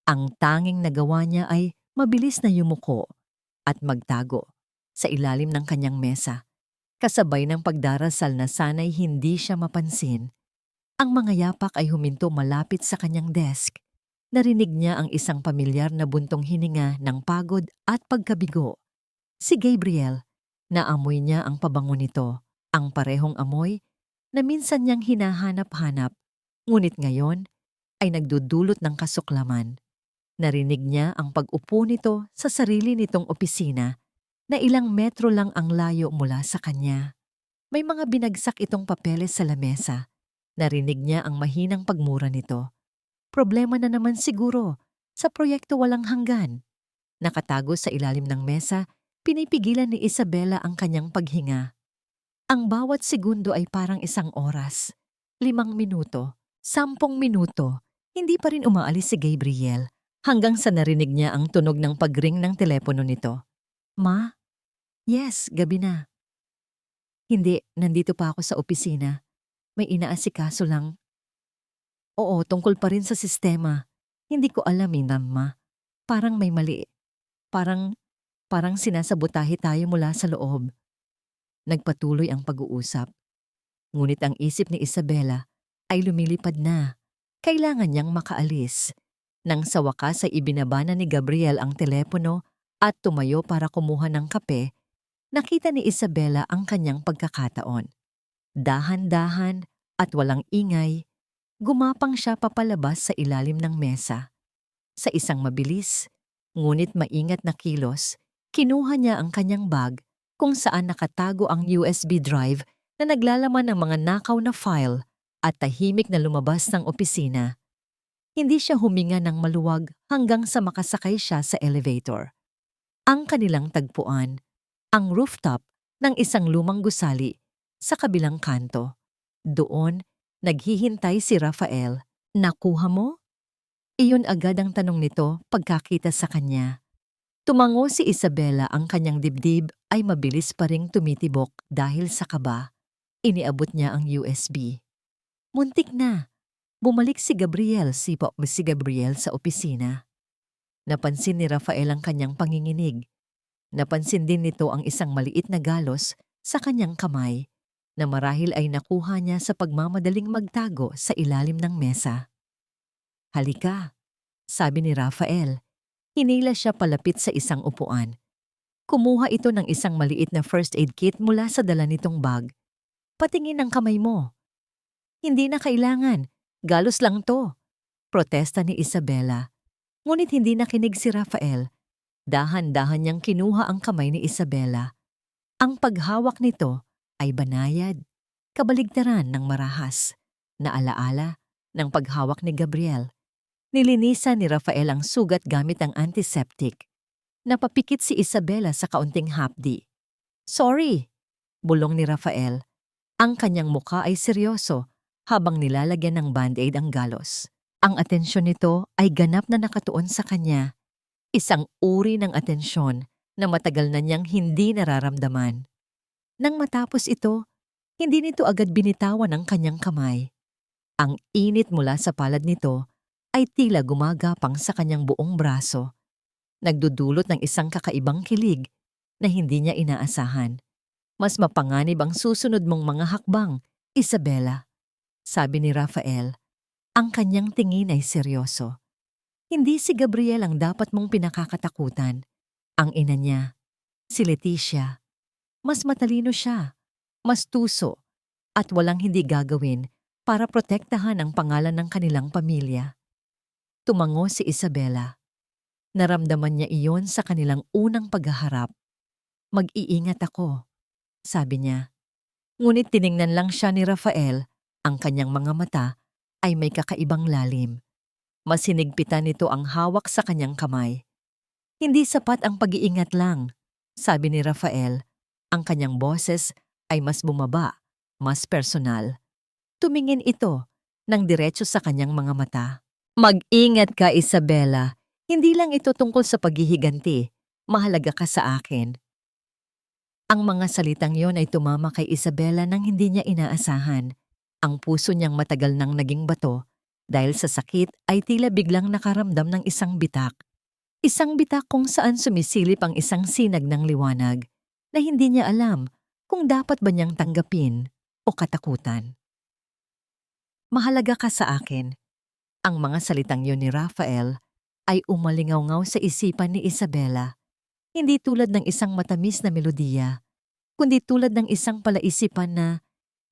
Ang tanging nagawa niya ay mabilis na yumuko at magtago sa ilalim ng kanyang mesa, kasabay ng pagdarasal na sana'y hindi siya mapansin. Ang mga yapak ay huminto malapit sa kanyang desk. Narinig niya ang isang pamilyar na buntong hininga ng pagod at pagkabigo. Si Gabriel, naamoy niya ang pabango nito, ang parehong amoy na minsan niyang hinahanap-hanap, ngunit ngayon ay nagdudulot ng kasuklaman. Narinig niya ang pag-upo nito sa sarili nitong opisina na ilang metro lang ang layo mula sa kanya. May mga binagsak itong papeles sa lamesa. Narinig niya ang mahinang pagmura nito. Problema na naman siguro sa proyekto walang hanggan. Nakatago sa ilalim ng mesa, pinipigilan ni Isabela ang kanyang paghinga. Ang bawat segundo ay parang isang oras. 5 minuto, 10 minuto, hindi pa rin umaalis si Gabriel hanggang sa narinig niya ang tunog ng pag-ring ng telepono nito. Ma? Yes, gabi na. Hindi, nandito pa ako sa opisina. May inaasikaso lang. Oo, tungkol pa rin sa sistema. Hindi ko alam, Ma. Parang may mali. Parang sinasabotahe tayo mula sa loob. Nagpatuloy ang pag-uusap. Ngunit ang isip ni Isabela ay lumilipad na. Kailangan niyang makaalis. Nang sa wakas ay ibinaba na ni Gabriel ang telepono at tumayo para kumuha ng kape, nakita ni Isabela ang kanyang pagkakataon. Dahan-dahan at walang ingay, gumapang siya papalabas sa ilalim ng mesa. Sa isang mabilis, ngunit maingat na kilos, kinuha niya ang kanyang bag kung saan nakatago ang USB drive na naglalaman ng mga nakaw na file at tahimik na lumabas ng opisina. Hindi siya huminga ng maluwag hanggang sa makasakay siya sa elevator. Ang kanilang tagpuan, ang rooftop ng isang lumang gusali sa kabilang kanto. Doon, naghihintay si Rafael. Nakuha mo? Iyon agad ang tanong nito pagkakita sa kanya. Tumango si Isabela, ang kanyang dibdib ay mabilis pa ring tumitibok dahil sa kaba. Iniabot niya ang USB. Muntik na. Bumalik si Gabriel sa opisina. Napansin ni Rafael ang kanyang panginginig. Napansin din nito ang isang maliit na galos sa kanyang kamay na marahil ay nakuha niya sa pagmamadaling magtago sa ilalim ng mesa. Halika, sabi ni Rafael. Hinila siya palapit sa isang upuan. Kumuha ito ng isang maliit na first aid kit mula sa dala nitong bag. Patingin ang kamay mo. Hindi na kailangan. Galos lang to. Protesta ni Isabela. Ngunit hindi nakinig si Rafael. Dahan-dahan niyang kinuha ang kamay ni Isabela. Ang paghawak nito ay banayad, kabaligtaran ng marahas, na alaala Ng paghawak ni Gabriel, nilinisan ni Rafael ang sugat gamit ang antiseptic. Napapikit si Isabela sa kaunting hapdi. "Sorry," bulong ni Rafael. Ang kanyang muka ay seryoso habang nilalagyan ng band-aid ang galos. Ang atensyon nito ay ganap na nakatuon sa kanya. Isang uri ng atensyon na matagal na niyang hindi nararamdaman. Nang matapos ito, hindi nito agad binitawan ang kanyang kamay. Ang init mula sa palad nito ay tila gumagapang sa kanyang buong braso. Nagdudulot ng isang kakaibang kilig na hindi niya inaasahan. "Mas mapanganib ang susunod mong mga hakbang, Isabela," sabi ni Rafael. Ang kanyang tingin ay seryoso. Hindi si Gabriel ang dapat mong pinakakatakutan. Ang ina niya, si Leticia. Mas matalino siya, mas tuso, at walang hindi gagawin para protektahan ang pangalan ng kanilang pamilya. Tumango si Isabela. Naramdaman niya iyon sa kanilang unang paghaharap. "Mag-iingat ako," sabi niya. Ngunit tiningnan lang siya ni Rafael, ang kanyang mga mata ay may kakaibang lalim. Mas hinigpitan nito ang hawak sa kanyang kamay. "Hindi sapat ang pag-iingat lang," sabi ni Rafael. Ang kanyang boses ay mas bumaba, mas personal. Tumingin ito ng diretso sa kanyang mga mata. "Mag-ingat ka, Isabela. Hindi lang ito tungkol sa paghihiganti. Mahalaga ka sa akin." Ang mga salitang yon ay tumama kay Isabela nang hindi niya inaasahan. Ang puso niyang matagal nang naging bato dahil sa sakit ay tila biglang nakaramdam ng isang bitak. Isang bitak kung saan sumisilip ang isang sinag ng liwanag na hindi niya alam kung dapat ba niyang tanggapin o katakutan. "Mahalaga ka sa akin." Ang mga salitang yon ni Rafael ay umalingaw-ngaw sa isipan ni Isabela. Hindi tulad ng isang matamis na melodiya, kundi tulad ng isang palaisipan na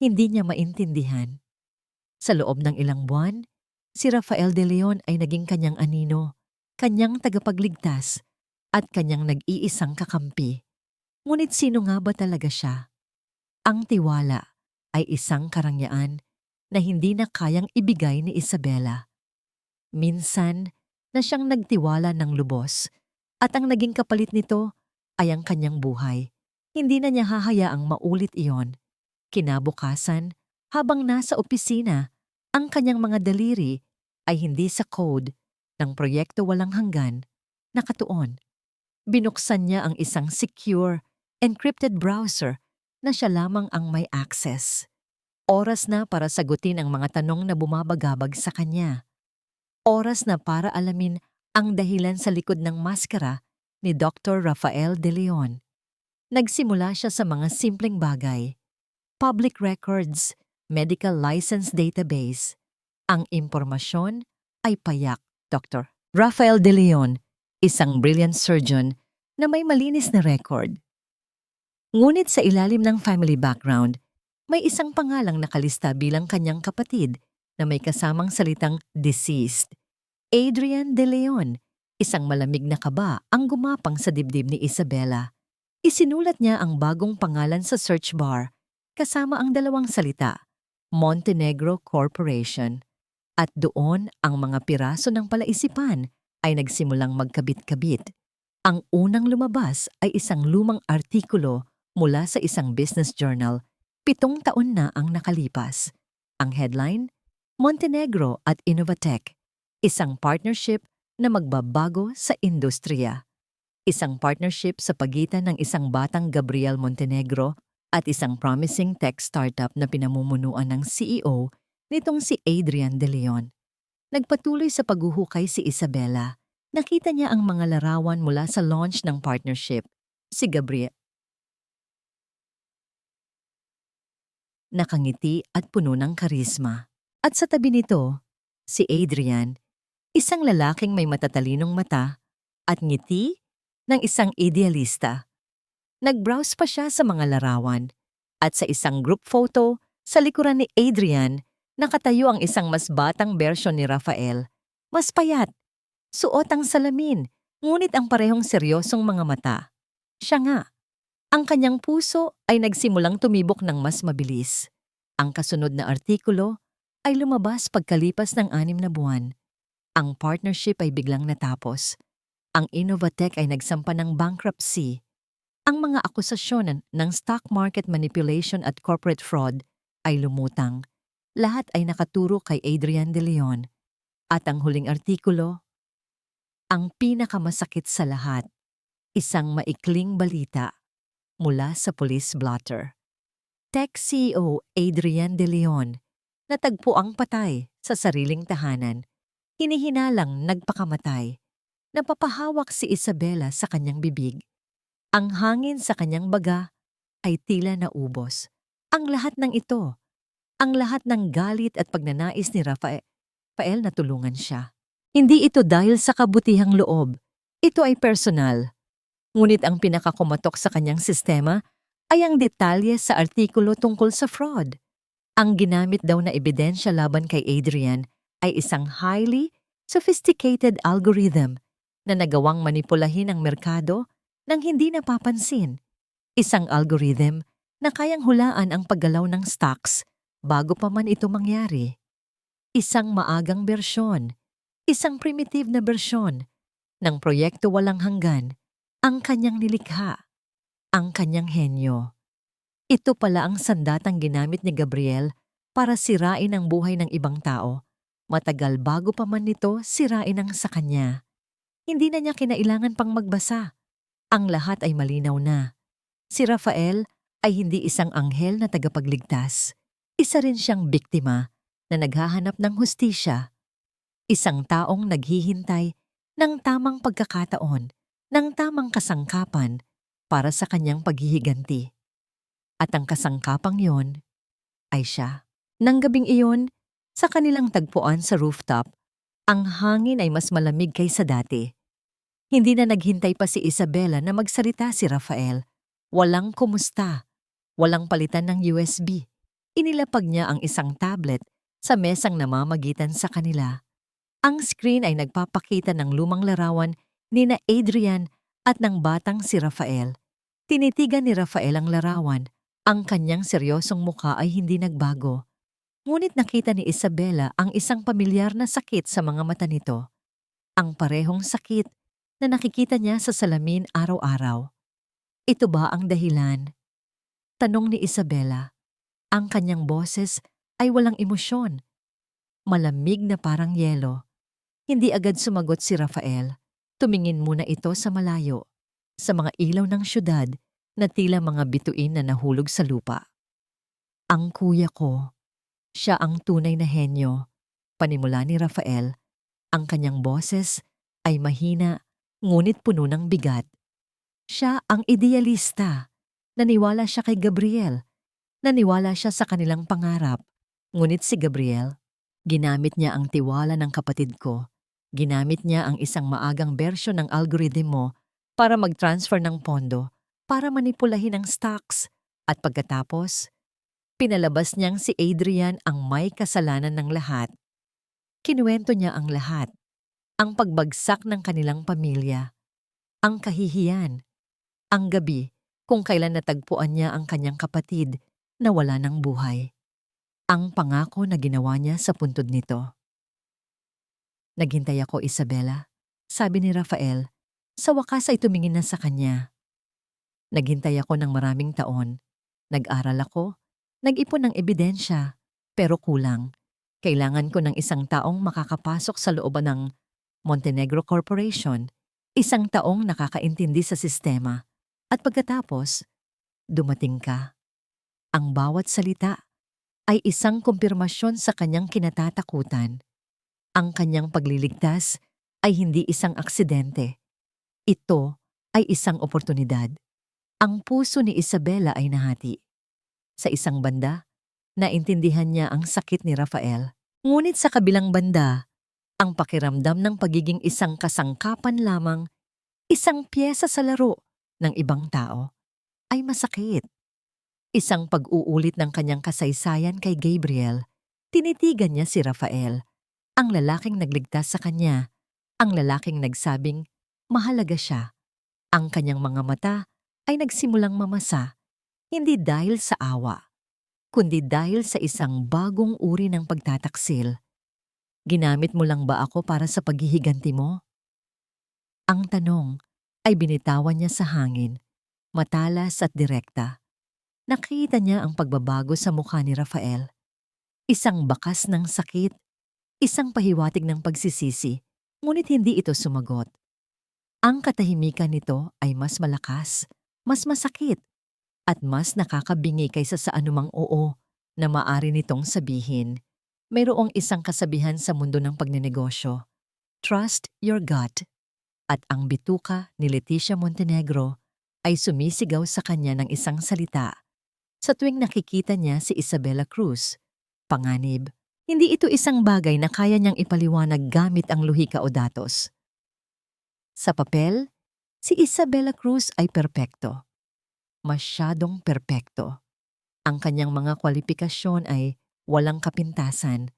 hindi niya maintindihan. Sa loob ng ilang buwan, si Rafael de Leon ay naging kanyang anino, kanyang tagapagligtas, at kanyang nag-iisang kakampi. Ngunit sino nga ba talaga siya? Ang tiwala ay isang karangyaan na hindi na kayang ibigay ni Isabela. Minsan na siyang nagtiwala ng lubos, at ang naging kapalit nito ay ang kanyang buhay. Hindi na niya hahayaang maulit iyon. Kinabukasan, habang nasa opisina, ang kanyang mga daliri ay hindi sa code ng proyekto walang hanggan nakatuon. Binuksan niya ang isang secure, encrypted browser na siya lamang ang may access. Oras na para sagutin ang mga tanong na bumabagabag sa kanya. Oras na para alamin ang dahilan sa likod ng maskara ni Dr. Rafael de Leon. Nagsimula siya sa mga simpleng bagay. Public records, medical license database. Ang impormasyon ay payak, Dr. Rafael de Leon, isang brilliant surgeon na may malinis na record. Ngunit sa ilalim ng family background, may isang pangalang nakalista bilang kanyang kapatid na may kasamang salitang deceased. Adrian de Leon, isang malamig na kaba ang gumapang sa dibdib ni Isabela. Isinulat niya ang bagong pangalan sa search bar kasama ang dalawang salita, Montenegro Corporation. At doon ang mga piraso ng palaisipan ay nagsimulang magkabit-kabit. Ang unang lumabas ay isang lumang artikulo mula sa isang business journal, 7 taon na ang nakalipas. Ang headline, Montenegro at Innovatech, isang partnership na magbabago sa industriya. Isang partnership sa pagitan ng isang batang Gabriel Montenegro at isang promising tech startup na pinamumunuan ng CEO nitong si Adrian de Leon. Nagpatuloy sa paghuhukay si Isabela. Nakita niya ang mga larawan mula sa launch ng partnership. Si Gabriel, nakangiti at puno ng karisma. At sa tabi nito, si Adrian, isang lalaking may matatalinong mata at ngiti ng isang idealista. Nag-browse pa siya sa mga larawan at sa isang group photo sa likuran ni Adrian, nakatayo ang isang mas batang bersyon ni Rafael. Mas payat, suot ang salamin, ngunit ang parehong seryosong mga mata. Siya nga. Ang kanyang puso ay nagsimulang tumibok ng mas mabilis. Ang kasunod na artikulo ay lumabas pagkalipas ng 6 na buwan. Ang partnership ay biglang natapos. Ang Innovatech ay nagsampa ng bankruptcy. Ang mga akusasyon ng stock market manipulation at corporate fraud ay lumutang. Lahat ay nakaturo kay Adrian De Leon. At ang huling artikulo, ang pinakamasakit sa lahat, isang maikling balita mula sa police blotter. Tech CEO Adrian De Leon natagpo ang patay sa sariling tahanan. Hinihinalang nagpakamatay. Napapahawak si Isabela sa kanyang bibig. Ang hangin sa kanyang baga ay tila naubos. Ang lahat ng ito, ang lahat ng galit at pagnanais ni Rafael na tulungan siya. Hindi ito dahil sa kabutihang loob. Ito ay personal. Ngunit ang pinakakumatok sa kanyang sistema ay ang detalye sa artikulo tungkol sa fraud. Ang ginamit daw na ebidensya laban kay Adrian ay isang highly sophisticated algorithm na nagawang manipulahin ang merkado nang hindi napapansin. Isang algorithm na kayang hulaan ang paggalaw ng stocks bago pa man ito mangyari. Isang maagang bersyon, isang primitive na bersyon ng proyekto walang hanggan, ang kanyang nilikha, ang kanyang henyo. Ito pala ang sandatang ginamit ni Gabriel para sirain ang buhay ng ibang tao. Matagal bago pa man nito sirain ang sa kanya. Hindi na niya kinailangan pang magbasa. Ang lahat ay malinaw na. Si Rafael ay hindi isang anghel na tagapagligtas. Isa rin siyang biktima na naghahanap ng hustisya. Isang taong naghihintay ng tamang pagkakataon, ng tamang kasangkapan para sa kanyang paghihiganti. At ang kasangkapang yon ay siya. Nang gabing iyon, sa kanilang tagpuan sa rooftop, ang hangin ay mas malamig kaysa dati. Hindi na naghintay pa si Isabela na magsalita si Rafael. Walang kumusta, walang palitan ng USB. Inilapag niya ang isang tablet sa mesang namamagitan sa kanila. Ang screen ay nagpapakita ng lumang larawan ni na Adrian at ng batang si Rafael. Tinitigan ni Rafael ang larawan. Ang kanyang seryosong mukha ay hindi nagbago. Ngunit nakita ni Isabela ang isang pamilyar na sakit sa mga mata nito. Ang parehong sakit na nakikita niya sa salamin araw-araw. Ito ba ang dahilan? Tanong ni Isabela. Ang kanyang boses ay walang emosyon. Malamig na parang yelo. Hindi agad sumagot si Rafael. Tumingin muna ito sa malayo, sa mga ilaw ng syudad na tila mga bituin na nahulog sa lupa. Ang kuya ko, siya ang tunay na henyo, panimula ni Rafael. Ang kanyang boses ay mahina, ngunit puno ng bigat. Siya ang idealista. Naniwala siya kay Gabriel. Naniwala siya sa kanilang pangarap. Ngunit si Gabriel, ginamit niya ang tiwala ng kapatid ko. Ginamit niya ang isang maagang bersyon ng algorithm mo para mag-transfer ng pondo, para manipulahin ang stocks. At pagkatapos, pinalabas niyang si Adrian ang may kasalanan ng lahat. Kinuwento niya ang lahat. Ang pagbagsak ng kanilang pamilya. Ang kahihiyan. Ang gabi kung kailan natagpuan niya ang kanyang kapatid na wala ng buhay. Ang pangako na ginawa niya sa puntod nito. Naghintay ako, Isabela, sabi ni Rafael. Sa wakas ay tumingin na sa kanya. Naghintay ako ng maraming taon. Nag-aral ako, nag-ipon ng ebidensya, pero kulang. Kailangan ko ng isang taong makakapasok sa looban ng Montenegro Corporation, isang taong nakakaintindi sa sistema. At pagkatapos, dumating ka. Ang bawat salita ay isang kumpirmasyon sa kanyang kinatatakutan. Ang kanyang pagliligtas ay hindi isang aksidente. Ito ay isang oportunidad. Ang puso ni Isabela ay nahati. Sa isang banda, naintindihan niya ang sakit ni Rafael. Ngunit sa kabilang banda, ang pakiramdam ng pagiging isang kasangkapan lamang, isang piyesa sa laro ng ibang tao, ay masakit. Isang pag-uulit ng kanyang kasaysayan kay Gabriel, tinitigan niya si Rafael, ang lalaking nagligtas sa kanya, ang lalaking nagsabing mahalaga siya. Ang kanyang mga mata ay nagsimulang mamasa, hindi dahil sa awa, kundi dahil sa isang bagong uri ng pagtataksil. Ginamit mo lang ba ako para sa paghihiganti mo? Ang tanong ay binitawan niya sa hangin, matalas at direkta. Nakita niya ang pagbabago sa mukha ni Rafael. Isang bakas ng sakit, isang pahiwatig ng pagsisisi, ngunit hindi ito sumagot. Ang katahimikan nito ay mas malakas, mas masakit, at mas nakakabingi kaysa sa anumang oo na maaari nitong sabihin. Mayroong isang kasabihan sa mundo ng pagnenegosyo, trust your gut. At ang bituka ni Leticia Montenegro ay sumisigaw sa kanya ng isang salita. Sa tuwing nakikita niya si Isabela Cruz, panganib, hindi ito isang bagay na kaya niyang ipaliwanag gamit ang luhika o datos. Sa papel, si Isabela Cruz ay perpekto. Masyadong perpekto. Ang kanyang mga kwalifikasyon ay walang kapintasan.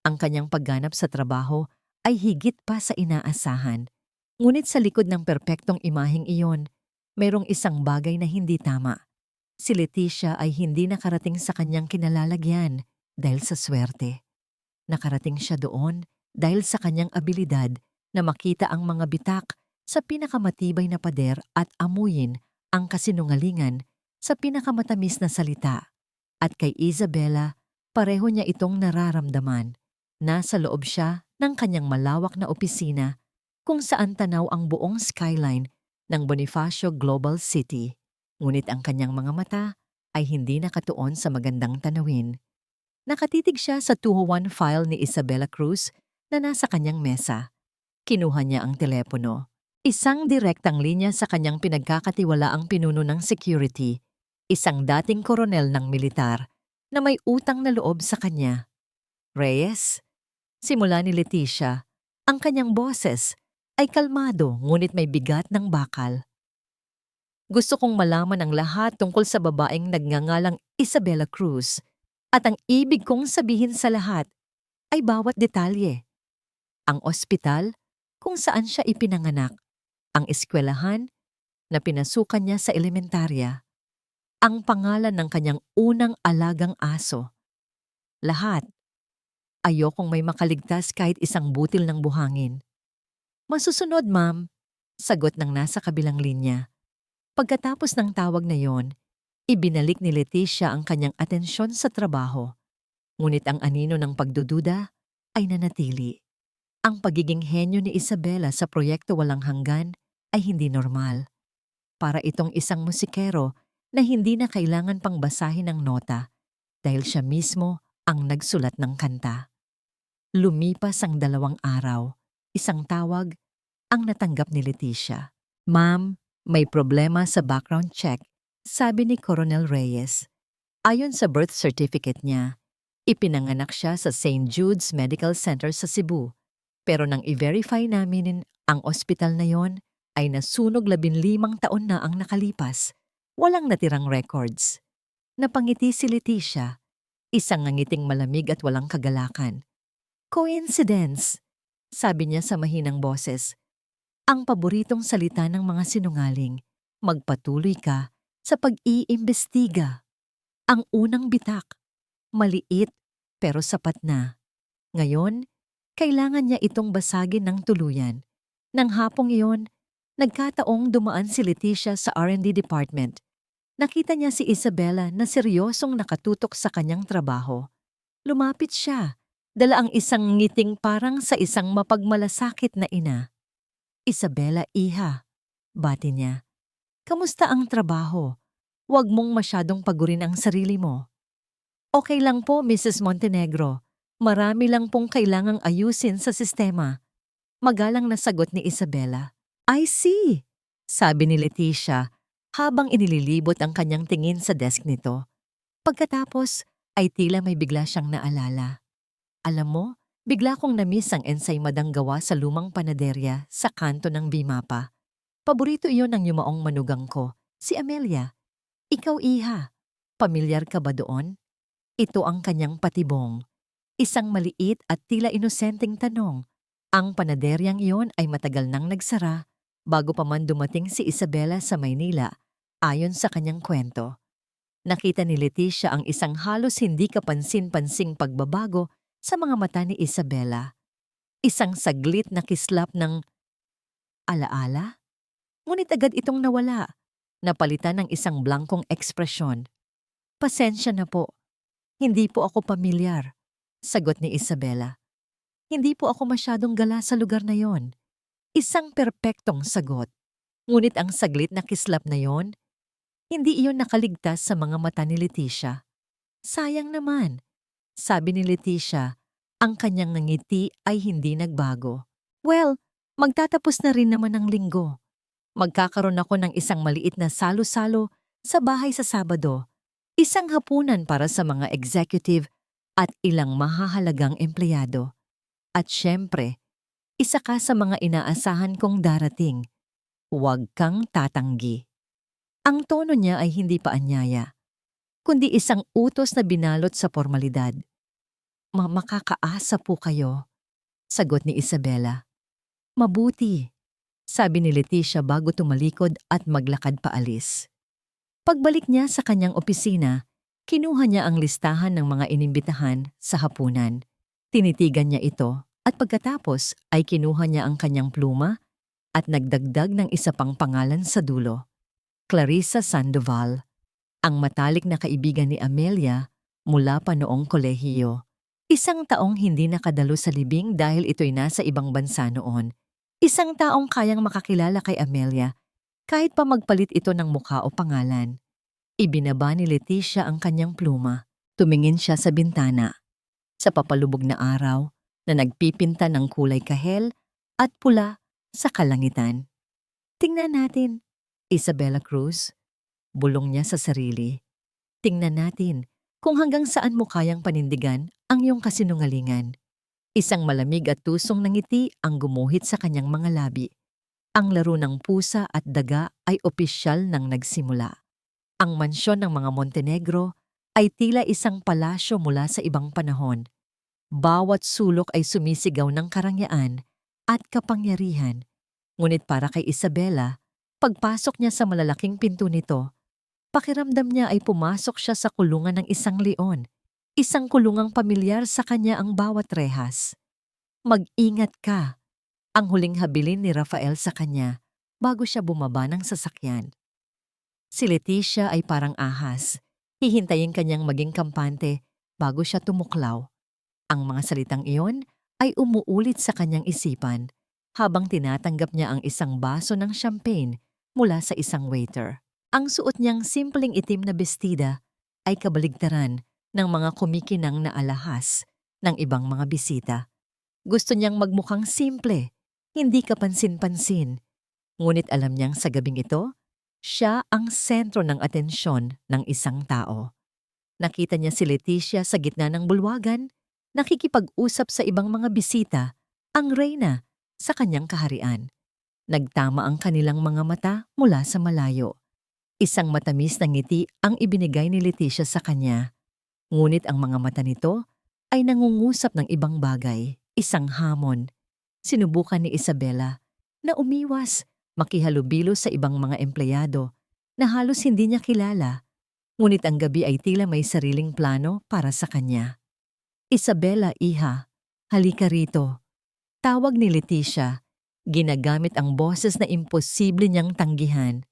Ang kanyang pagganap sa trabaho ay higit pa sa inaasahan. Ngunit sa likod ng perpektong imaheng iyon, mayroong isang bagay na hindi tama. Si Leticia ay hindi nakarating sa kanyang kinalalagyan dahil sa swerte. Nakarating siya doon dahil sa kanyang abilidad na makita ang mga bitak sa pinakamatibay na pader at amuyin ang kasinungalingan sa pinakamatamis na salita. At kay Isabela, pareho niya itong nararamdaman. Nasa loob siya ng kanyang malawak na opisina kung saan tanaw ang buong skyline ng Bonifacio Global City. Ngunit ang kanyang mga mata ay hindi nakatuon sa magandang tanawin. Nakatitig siya sa 201 file ni Isabela Cruz na nasa kanyang mesa. Kinuha niya ang telepono. Isang direktang linya sa kanyang pinagkakatiwalaang pinuno ng security, isang dating koronel ng militar na may utang na loob sa kanya. Reyes? Simula ni Leticia, ang kanyang boses ay kalmado ngunit may bigat ng bakal. Gusto kong malaman ang lahat tungkol sa babaeng nagngangalang Isabela Cruz at ang ibig kong sabihin sa lahat ay bawat detalye. Ang ospital kung saan siya ipinanganak, ang eskwelahan na pinasukan niya sa elementarya, ang pangalan ng kanyang unang alagang aso. Lahat. Ayokong may makaligtas kahit isang butil ng buhangin. Masusunod, ma'am, sagot ng nasa kabilang linya. Pagkatapos ng tawag na yon, ibinalik ni Leticia ang kanyang atensyon sa trabaho. Ngunit ang anino ng pagdududa ay nanatili. Ang pagiging henyo ni Isabela sa proyekto walang hanggan ay hindi normal. Para itong isang musikero na hindi na kailangan pang basahin ng nota dahil siya mismo ang nagsulat ng kanta. Lumipas ang 2 araw. Isang tawag ang natanggap ni Leticia. Ma'am, may problema sa background check, sabi ni Coronel Reyes. Ayon sa birth certificate niya, ipinanganak siya sa St. Jude's Medical Center sa Cebu. Pero nang i-verify namin ang ospital na yon, ay nasunog 15 taon na ang nakalipas. Walang natirang records. Napangiti si Leticia, isang ngangiting malamig at walang kagalakan. Coincidence, sabi niya sa mahinang boses. Ang paboritong salita ng mga sinungaling, magpatuloy ka sa pag-iimbestiga. Ang unang bitak, maliit pero sapat na. Ngayon, kailangan niya itong basagin ng tuluyan. Nang hapong iyon, nagkataong dumaan si Leticia sa R&D department. Nakita niya si Isabela na seryosong nakatutok sa kanyang trabaho. Lumapit siya, dala ang isang ngiting parang sa isang mapagmalasakit na ina. Isabela, iha, bati niya. Kamusta ang trabaho? Huwag mong masyadong pagurin ang sarili mo. Okay lang po, Mrs. Montenegro. Marami lang pong kailangang ayusin sa sistema. Magalang na sagot ni Isabela. I see, sabi ni Leticia habang inililibot ang kanyang tingin sa desk nito. Pagkatapos ay tila may bigla siyang naalala. Alam mo, bigla kong na-miss ang ensaymadang gawa sa lumang panaderya sa kanto ng Bimapa. Paborito iyon ng yumaong manugang ko, si Amelia. Ikaw, iha, pamilyar ka ba doon? Ito ang kanyang patibong. Isang maliit at tila inosenteng tanong. Ang panaderyang iyon ay matagal nang nagsara bago pa man dumating si Isabela sa Maynila, ayon sa kanyang kwento. Nakita ni Leticia ang isang halos hindi kapansin-pansing pagbabago sa mga mata ni Isabela. Isang saglit na kislap ng alaala, ngunit agad itong nawala, napalitan ng isang blankong ekspresyon. "Pasensya na po, hindi po ako pamilyar," sagot ni Isabela. "Hindi po ako masyadong gala sa lugar na yon." Isang perpektong sagot. Ngunit ang saglit na kislap na yon, hindi iyon nakaligtas sa mga mata ni Leticia. "Sayang naman," sabi ni Leticia, ang kanyang ngiti ay hindi nagbago. "Well, magtatapos na rin naman ang linggo. Magkakaroon ako ng isang maliit na salo-salo sa bahay sa Sabado. Isang hapunan para sa mga executive at ilang mahahalagang empleyado. At syempre, isa ka sa mga inaasahan kong darating. Huwag kang tatanggi." Ang tono niya ay hindi pa anyaya, kundi isang utos na binalot sa formalidad. Makakaasa po kayo," sagot ni Isabela. "Mabuti," sabi ni Leticia bago tumalikod at maglakad paalis. Pagbalik niya sa kanyang opisina, kinuha niya ang listahan ng mga inimbitahan sa hapunan. Tinitigan niya ito at pagkatapos ay kinuha niya ang kanyang pluma at nagdagdag ng isa pang pangalan sa dulo. Clarissa Sandoval, ang matalik na kaibigan ni Amelia mula pa noong kolehiyo. Isang taong hindi nakadalo sa libing dahil ito'y nasa ibang bansa noon. Isang taong kayang makakilala kay Amelia kahit pa magpalit ito ng mukha o pangalan. Ibinaba ni Leticia ang kanyang pluma. Tumingin siya sa bintana. Sa papalubog na araw na nagpipinta ng kulay kahel at pula sa kalangitan. "Tingnan natin, Isabela Cruz," bulong niya sa sarili. "Tingnan natin kung hanggang saan mo kayang panindigan ang iyong kasinungalingan." Isang malamig at tusong na ngiti ang gumuhit sa kanyang mga labi. Ang laro ng pusa at daga ay opisyal nang nagsimula. Ang mansyon ng mga Montenegro ay tila isang palasyo mula sa ibang panahon. Bawat sulok ay sumisigaw ng karangyaan at kapangyarihan. Ngunit para kay Isabela, pagpasok niya sa malalaking pinto nito, pakiramdam niya ay pumasok siya sa kulungan ng isang leon. Isang kulungang pamilyar sa kanya ang bawat rehas. "Mag-ingat ka," ang huling habilin ni Rafael sa kanya bago siya bumaba ng sasakyan. Si Leticia ay parang ahas. Hihintayin kanyang maging kampante bago siya tumuklaw. Ang mga salitang iyon ay umuulit sa kanyang isipan habang tinatanggap niya ang isang baso ng champagne mula sa isang waiter. Ang suot niyang simpleng itim na bestida ay kabaligtaran ng mga kumikinang na alahas ng ibang mga bisita. Gusto niyang magmukhang simple, hindi kapansin-pansin. Ngunit alam niyang sa gabing ito, siya ang sentro ng atensyon ng isang tao. Nakita niya si Leticia sa gitna ng bulwagan, nakikipag-usap sa ibang mga bisita, ang reyna sa kanyang kaharian. Nagtama ang kanilang mga mata mula sa malayo. Isang matamis na ngiti ang ibinigay ni Leticia sa kanya. Ngunit ang mga mata nito ay nangungusap ng ibang bagay, isang hamon. Sinubukan ni Isabela na umiwas, makihalubilo sa ibang mga empleyado na halos hindi niya kilala. Ngunit ang gabi ay tila may sariling plano para sa kanya. "Isabela, iha, halika rito," tawag ni Leticia, ginagamit ang boses na imposible niyang tanggihan.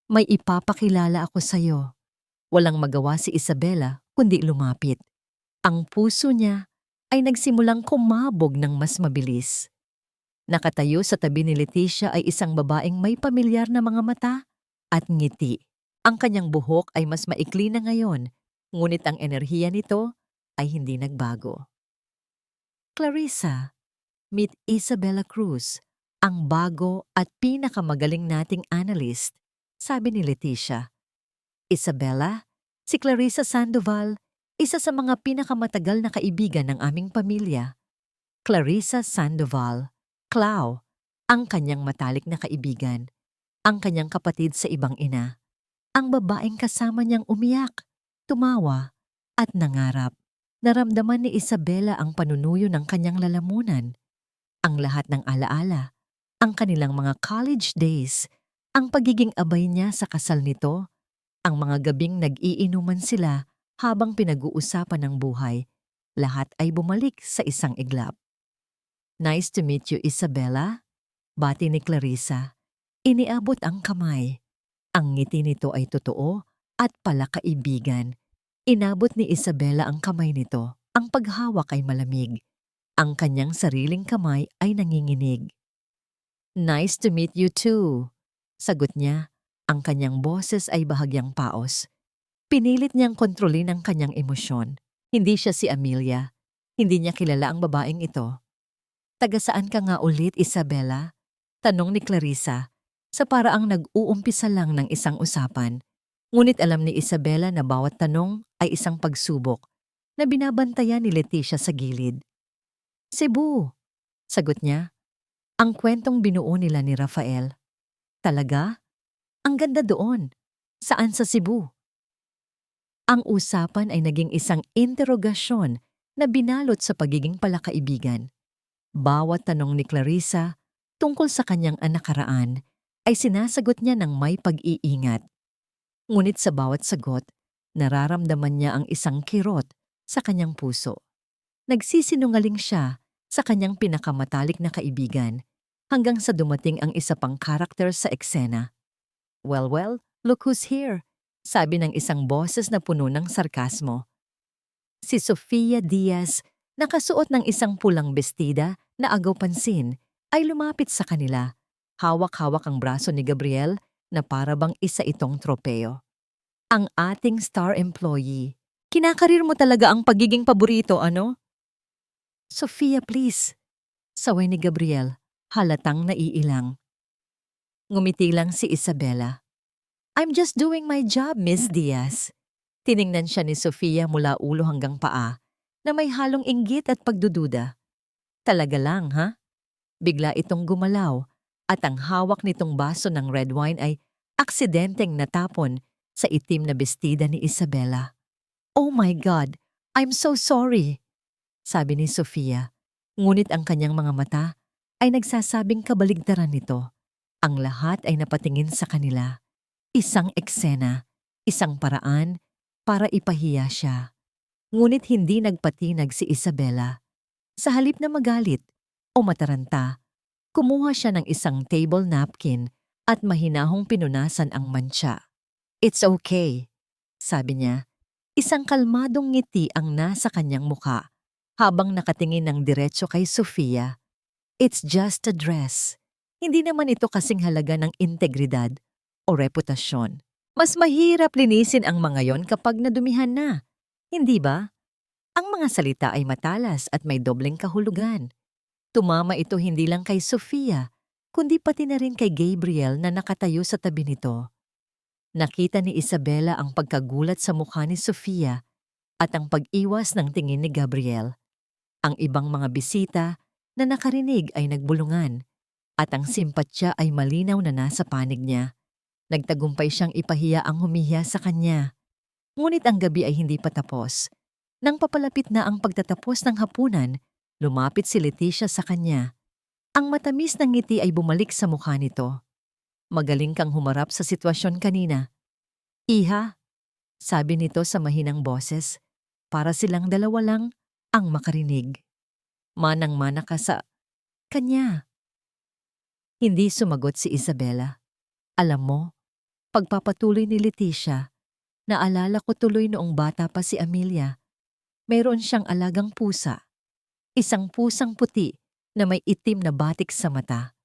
"May ipapakilala ako sa'yo." Walang magawa si Isabela kundi lumapit. Ang puso niya ay nagsimulang kumabog ng mas mabilis. Nakatayo sa tabi ni Leticia ay isang babaeng may pamilyar na mga mata at ngiti. Ang kanyang buhok ay mas maikli na ngayon, ngunit ang enerhiya nito ay hindi nagbago. "Clarissa, meet Isabela Cruz, ang bago at pinakamagaling nating analyst," sabi ni Leticia. "Isabela, si Clarissa Sandoval, isa sa mga pinakamatagal na kaibigan ng aming pamilya." Clarissa Sandoval, Clau, ang kanyang matalik na kaibigan, ang kanyang kapatid sa ibang ina, ang babaeng kasama niyang umiyak, tumawa, at nangarap. Naramdaman ni Isabela ang panunuyo ng kanyang lalamunan, ang lahat ng alaala, ang kanilang mga college days, ang pagiging abay niya sa kasal nito, Ang mga gabing nag-iinuman sila habang pinag-uusapan ng buhay. Lahat ay bumalik sa isang iglap. Nice to meet you, Isabella. Bati ni Clarissa. Iniabot ang kamay. Ang ngiti nito ay totoo at palakaibigan. Inabot ni Isabella ang kamay nito. Ang paghawak ay malamig. Ang kanyang sariling kamay ay nanginginig. Nice to meet you too. Sagot niya. Ang kanyang boses ay bahagyang paos. Pinilit niyang kontrolin ang kanyang emosyon. Hindi siya si Amelia. Hindi niya kilala ang babaeng ito. Taga saan ka nga ulit, Isabella? Tanong ni Clarissa, sa paraang nag-uumpisa lang ng isang usapan. Ngunit alam ni Isabella na bawat tanong ay isang pagsubok na binabantayan ni Leticia sa gilid. Cebu, sagot niya. Ang kwentong binuo nila ni Rafael. Talaga? Ang ganda doon. Saan sa Cebu? Ang usapan ay naging isang interogasyon na binalot sa pagiging palakaibigan. Bawat tanong ni Clarissa tungkol sa kanyang nakaraan ay sinasagot niya ng may pag-iingat. Ngunit sa bawat sagot, nararamdaman niya ang isang kirot sa kanyang puso. Nagsisinungaling siya sa kanyang pinakamatalik na kaibigan hanggang sa dumating ang isa pang karakter sa eksena. Well, look who's here, sabi ng isang boses na puno ng sarkasmo. Si Sofia Diaz, nakasuot ng isang pulang bestida na agaw pansin, ay lumapit sa kanila. Hawak-hawak ang braso ni Gabriel na parabang isa itong tropeo. Ang ating star employee. Kinakarir mo talaga ang pagiging paborito, ano? Sofia, please. Saway ni Gabriel, halatang naiilang. Ngumiti lang si Isabella. I'm just doing my job, Miss Diaz. Tiningnan siya ni Sofia mula ulo hanggang paa na may halong inggit at pagdududa. Talaga lang, ha? Bigla itong gumalaw at ang hawak nitong baso ng red wine ay aksidenteng natapon sa itim na bestida ni Isabella. Oh my God, I'm so sorry, sabi ni Sofia. Ngunit ang kanyang mga mata ay nagsasabing kabaligtaran nito. Ang lahat ay napatingin sa kanila. Isang eksena, isang paraan para ipahiya siya. Ngunit hindi nagpatinag si Isabella. Sa halip na magalit o mataranta, kumuha siya ng isang table napkin at mahinahong pinunasan ang mantsa. It's okay, sabi niya. Isang kalmadong ngiti ang nasa kanyang muka habang nakatingin ng diretso kay Sofia. It's just a dress. Hindi naman ito kasing halaga ng integridad o reputasyon. Mas mahirap linisin ang mga yon kapag nadumihan na. Hindi ba? Ang mga salita ay matalas at may dobleng kahulugan. Tumama ito hindi lang kay Sofia, kundi pati na rin kay Gabriel na nakatayo sa tabi nito. Nakita ni Isabella ang pagkagulat sa mukha ni Sofia at ang pag-iwas ng tingin ni Gabriel. Ang ibang mga bisita na nakarinig ay nagbulungan at ang simpatya ay malinaw na nasa panig niya. Nagtagumpay siyang ipahiya ang humihiya sa kanya. Ngunit ang gabi ay hindi pa tapos. Nang papalapit na ang pagtatapos ng hapunan, lumapit si Leticia sa kanya. Ang matamis ng ngiti ay bumalik sa mukha nito. Magaling kang humarap sa sitwasyon kanina. Iha, sabi nito sa mahinang boses, para silang dalawa lang ang makarinig. Manang-mana ka sa kanya. Hindi sumagot si Isabella. Alam mo, pagpapatuloy ni Leticia, naalala ko tuloy noong bata pa si Amelia. Mayroon siyang alagang pusa. Isang pusang puti na may itim na batik sa mata.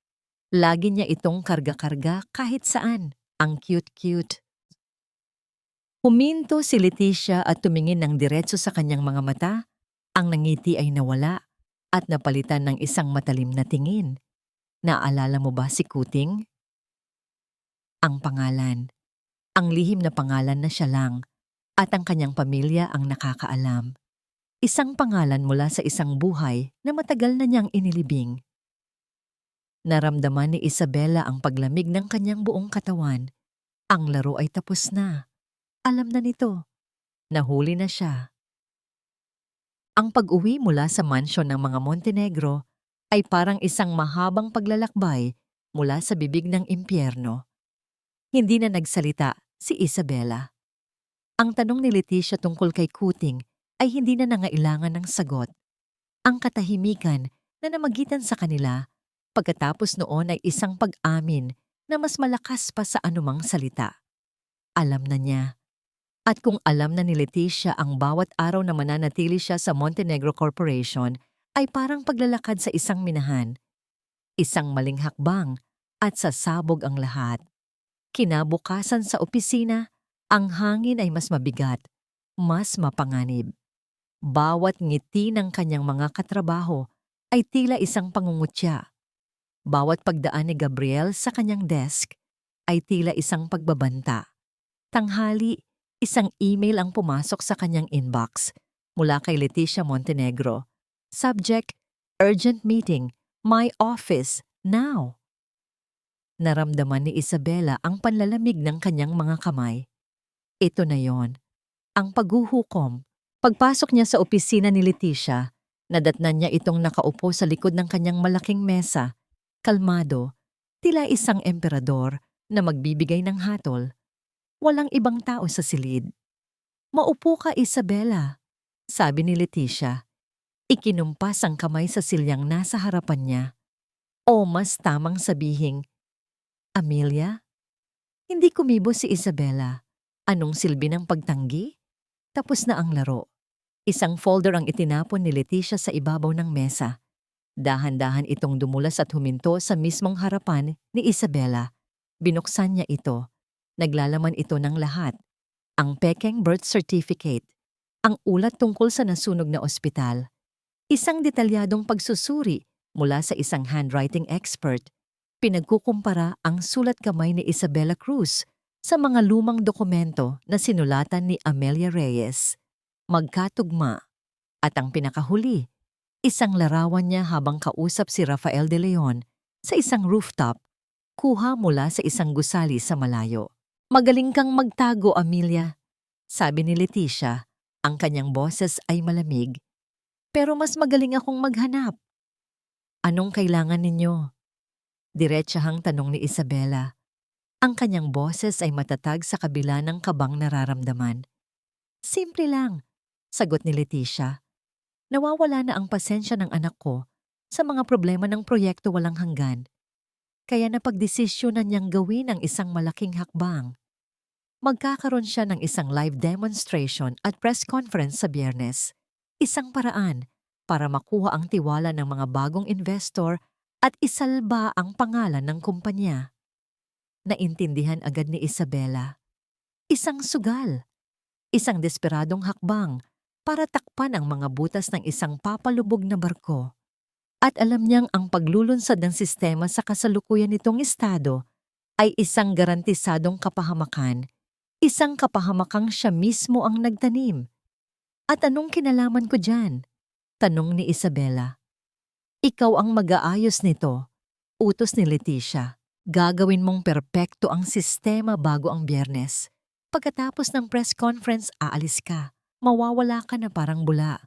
Lagi niya itong karga-karga kahit saan. Ang cute-cute. Huminto si Leticia at tumingin ng diretso sa kanyang mga mata. Ang nangiti ay nawala at napalitan ng isang matalim na tingin. Naalala mo ba si Kuting? Ang pangalan. Ang lihim na pangalan na siya lang at ang kanyang pamilya ang nakakaalam. Isang pangalan mula sa isang buhay na matagal na niyang inilibing. Naramdaman ni Isabella ang paglamig ng kanyang buong katawan. Ang laro ay tapos na. Alam na nito. Nahuli na siya. Ang pag-uwi mula sa mansyon ng mga Montenegro ay parang isang mahabang paglalakbay mula sa bibig ng impyerno. Hindi na nagsalita si Isabela. Ang tanong ni Leticia tungkol kay Kuting ay hindi na nangailangan ng sagot. Ang katahimikan na namagitan sa kanila pagkatapos noon ay isang pag-amin na mas malakas pa sa anumang salita. Alam na niya. At kung alam na ni Leticia ang bawat araw na mananatili siya sa Montenegro Corporation ay parang paglalakad sa isang minahan. Isang maling hakbang at sasabog ang lahat. Kinabukasan sa opisina, ang hangin ay mas mabigat, mas mapanganib. Bawat ngiti ng kanyang mga katrabaho ay tila isang pangungutya. Bawat pagdaan ni Gabriel sa kanyang desk ay tila isang pagbabanta. Tanghali, isang email ang pumasok sa kanyang inbox mula kay Leticia Montenegro. Subject, urgent meeting, my office, now. Naramdaman ni Isabela ang panlalamig ng kanyang mga kamay. Ito na yon, ang paghuhukom. Pagpasok niya sa opisina ni Leticia, nadatnan niya itong nakaupo sa likod ng kanyang malaking mesa, kalmado, tila isang emperador na magbibigay ng hatol. Walang ibang tao sa silid. "Maupo ka, Isabela," sabi ni Leticia. Ikinumpas ang kamay sa silyang nasa harapan niya. O mas tamang sabihing, "Amelia?" Hindi kumibo si Isabela. Anong silbi ng pagtanggi? Tapos na ang laro. Isang folder ang itinapon ni Leticia sa ibabaw ng mesa. Dahan-dahan itong dumulas at huminto sa mismong harapan ni Isabela. Binuksan niya ito. Naglalaman ito ng lahat. Ang pekeng birth certificate. Ang ulat tungkol sa nasunog na ospital. Isang detalyadong pagsusuri mula sa isang handwriting expert. Pinagkukumpara ang sulat kamay ni Isabela Cruz sa mga lumang dokumento na sinulatan ni Amelia Reyes. Magkatugma. At ang pinakahuli, isang larawan niya habang kausap si Rafael de Leon sa isang rooftop, kuha mula sa isang gusali sa malayo. "Magaling kang magtago, Amelia," sabi ni Leticia. Ang kanyang boses ay malamig. "Pero mas magaling akong maghanap." "Anong kailangan ninyo?" Diretsahang tanong ni Isabela. Ang kanyang boses ay matatag sa kabila ng kabang nararamdaman. "Simple lang," sagot ni Leticia. "Nawawala na ang pasensya ng anak ko sa mga problema ng proyekto walang hanggan. Kaya napagdesisyonan niyang gawin ang isang malaking hakbang. Magkakaroon siya ng isang live demonstration at press conference sa Biyernes. Isang paraan para makuha ang tiwala ng mga bagong investor at isalba ang pangalan ng kumpanya." Naintindihan agad ni Isabela. Isang sugal. Isang desperadong hakbang para takpan ang mga butas ng isang papalubog na barko. At alam niyang ang paglulunsad ng sistema sa kasalukuyan nitong estado ay isang garantisadong kapahamakan, isang kapahamakang siya mismo ang nagtanim. "At anong kinalaman ko dyan?" tanong ni Isabela. "Ikaw ang mag-aayos nito," utos ni Leticia. "Gagawin mong perpekto ang sistema bago ang Biyernes. Pagkatapos ng press conference, aalis ka. Mawawala ka na parang bula.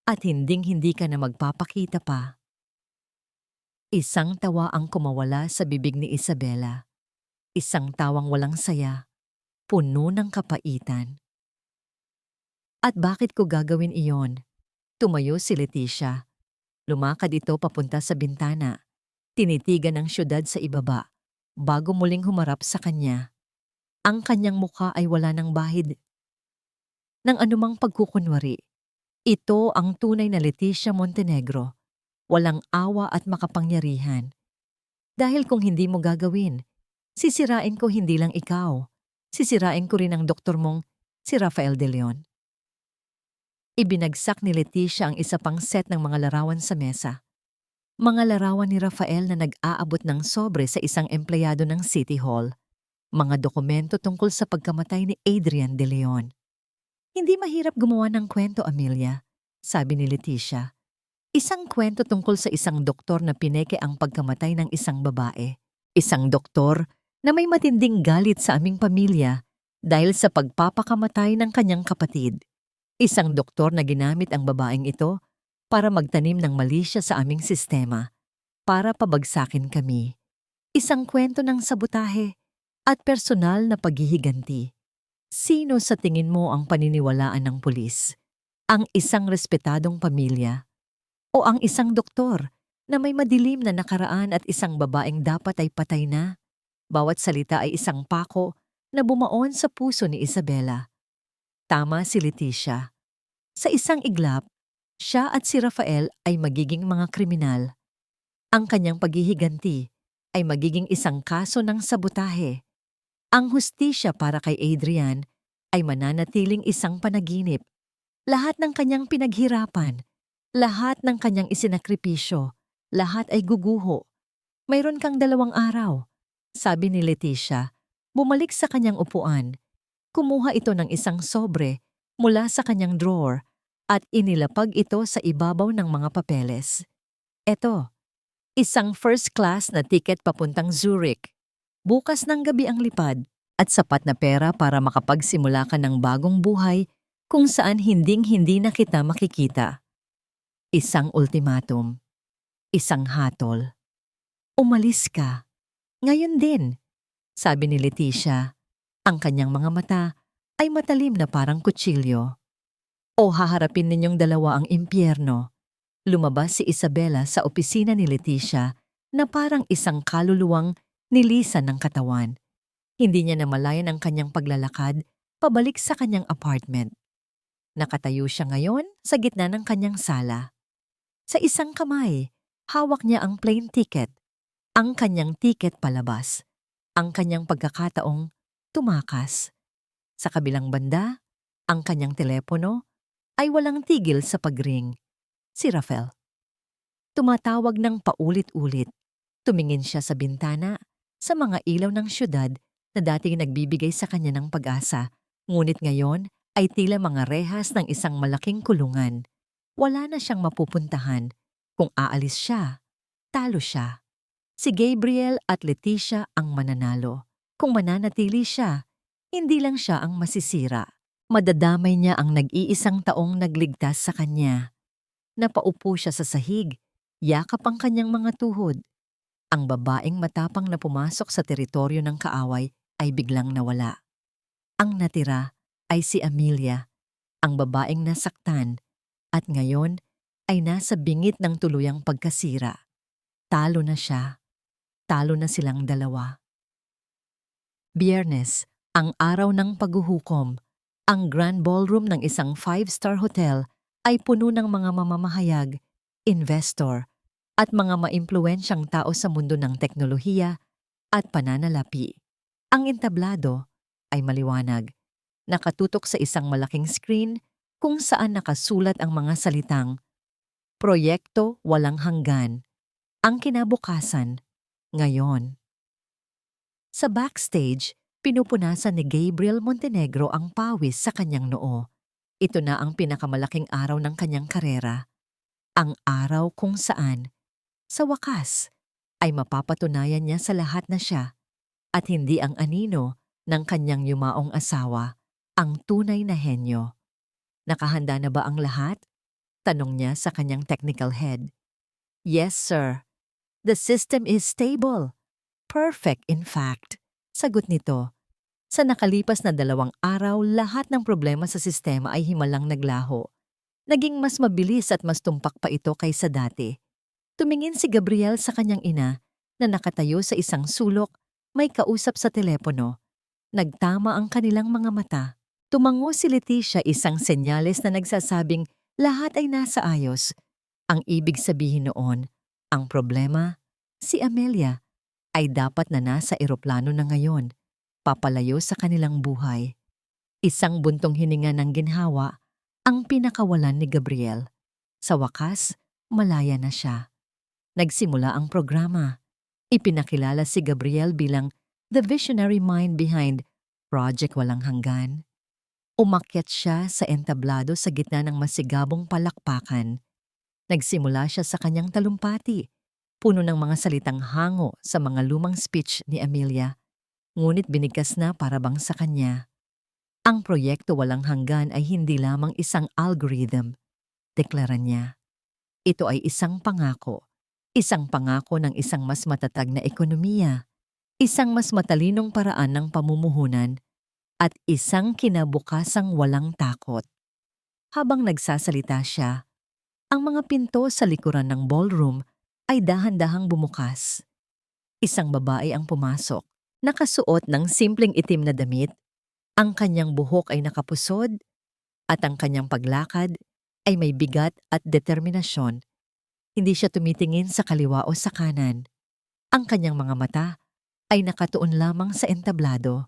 At hinding-hindi ka na magpapakita pa." Isang tawa ang kumawala sa bibig ni Isabela. Isang tawang walang saya, puno ng kapaitan. "At bakit ko gagawin iyon?" Tumayo si Leticia. Lumakad ito papunta sa bintana. Tinitigan ang syudad sa ibaba, bago muling humarap sa kanya. Ang kanyang mukha ay wala ng bahid ng anumang pagkukunwari. Ito ang tunay na Leticia Montenegro. Walang awa at makapangyarihan. Dahil kung hindi mo gagawin, sisirain ko hindi lang ikaw. Sisirain ko rin ang doktor mong si Rafael de Leon. Ibinagsak ni Leticia ang isa pang set ng mga larawan sa mesa. Mga larawan ni Rafael na nag-aabot ng sobre sa isang empleyado ng City Hall. Mga dokumento tungkol sa pagkamatay ni Adrian de Leon. "Hindi mahirap gumawa ng kwento, Amelia," sabi ni Leticia. "Isang kwento tungkol sa isang doktor na pineke ang pagkamatay ng isang babae. Isang doktor na may matinding galit sa aming pamilya dahil sa pagpapakamatay ng kanyang kapatid. Isang doktor na ginamit ang babaeng ito para magtanim ng mali siya sa aming sistema, para pabagsakin kami. Isang kwento ng sabotahe at personal na paghihiganti. Sino sa tingin mo ang paniniwalaan ng pulis? Ang isang respetadong pamilya o ang isang doktor na may madilim na nakaraan at isang babaeng dapat ay patay na? Bawat salita ay isang pako na bumaon sa puso ni Isabela. Tama si Leticia. Sa isang iglap, siya at si Rafael ay magiging mga kriminal. Ang kanyang paghihiganti ay magiging isang kaso ng sabotahe. Ang hustisya para kay Adrian ay mananatiling isang panaginip. Lahat ng kanyang pinaghirapan, lahat ng kanyang isinakripisyo, lahat ay guguho. Mayroon kang 2 araw, sabi ni Leticia. Bumalik sa kanyang upuan. Kumuha ito ng isang sobre mula sa kanyang drawer at inilapag ito sa ibabaw ng mga papeles. Eto, isang first class na tiket papuntang Zurich. Bukas ng gabi ang lipad at sapat na pera para makapagsimula ka ng bagong buhay kung saan hinding-hindi na kita makikita. Isang ultimatum. Isang hatol. Umalis ka. Ngayon din, sabi ni Leticia. Ang kanyang mga mata ay matalim na parang kutsilyo. O haharapin ninyong dalawa ang impyerno. Lumabas si Isabela sa opisina ni Leticia na parang isang kaluluwang nilisan ng katawan. Hindi niya namalayan ang kanyang paglalakad pabalik sa kanyang apartment. Nakatayo siya ngayon sa gitna ng kanyang sala. Sa isang kamay, hawak niya ang plane ticket, ang kanyang ticket palabas, ang kanyang pagkakataong tumakas. Sa kabilang banda, ang kanyang telepono ay walang tigil sa pagring. Si Rafael. Tumatawag ng paulit-ulit. Tumingin siya sa bintana, sa mga ilaw ng syudad na dating nagbibigay sa kanya ng pag-asa, ngunit ngayon ay tila mga rehas ng isang malaking kulungan. Wala na siyang mapupuntahan. Kung aalis siya, talo siya. Si Gabriel at Leticia ang mananalo. Kung mananatili siya, hindi lang siya ang masisira. Madadamay niya ang nag-iisang taong nagligtas sa kanya. Napaupo siya sa sahig, yakap ang kanyang mga tuhod. Ang babaeng matapang na pumasok sa teritoryo ng kaaway ay biglang nawala. Ang natira ay si Amelia, ang babaeng nasaktan, at ngayon ay nasa bingit ng tuluyang pagkasira. Talo na siya. Talo na silang dalawa. Biyernes, ang araw ng paghuhukom. Ang grand ballroom ng isang 5-star hotel ay puno ng mga mamamahayag, investor, at mga maimpluwensyang tao sa mundo ng teknolohiya at pananalapi. Ang entablado ay maliwanag, nakatutok sa isang malaking screen kung saan nakasulat ang mga salitang Proyekto Walang Hanggan, ang kinabukasan, ngayon. Sa backstage, pinupunasan ni Gabriel Montenegro ang pawis sa kanyang noo. Ito na ang pinakamalaking araw ng kanyang karera. Ang araw kung saan, sa wakas, ay mapapatunayan niya sa lahat na siya at hindi ang anino ng kanyang yumaong asawa, ang tunay na henyo. Nakahanda na ba ang lahat? Tanong niya sa kanyang technical head. Yes, sir. The system is stable. Perfect, in fact. Sagot nito. Sa nakalipas na 2 araw, lahat ng problema sa sistema ay himalang naglaho. Naging mas mabilis at mas tumpak pa ito kaysa dati. Tumingin si Gabriel sa kanyang ina na nakatayo sa isang sulok, may kausap sa telepono. Nagtama ang kanilang mga mata. Tumango si Leticia, isang senyales na nagsasabing lahat ay nasa ayos. Ang ibig sabihin noon, ang problema, si Amelia, ay dapat na nasa eroplano na ngayon, papalayo sa kanilang buhay. Isang buntong hininga ng ginhawa ang pinakawalan ni Gabriel. Sa wakas, malaya na siya. Nagsimula ang programa. Ipinakilala si Gabriel bilang the visionary mind behind Project Walang Hanggan. Umakyat siya sa entablado sa gitna ng masigabong palakpakan. Nagsimula siya sa kanyang talumpati, puno ng mga salitang hango sa mga lumang speech ni Amelia. Ngunit binigkas na para bang sa kanya. Ang proyekto Walang Hanggan ay hindi lamang isang algorithm, deklara niya. Ito ay isang pangako ng isang mas matatag na ekonomiya, isang mas matalinong paraan ng pamumuhunan, at isang kinabukasang walang takot. Habang nagsasalita siya, ang mga pinto sa likuran ng ballroom ay dahan-dahang bumukas. Isang babae ang pumasok, nakasuot ng simpleng itim na damit, ang kanyang buhok ay nakapusod, at ang kanyang paglakad ay may bigat at determinasyon. Hindi siya tumitingin sa kaliwa o sa kanan. Ang kanyang mga mata ay nakatuon lamang sa entablado.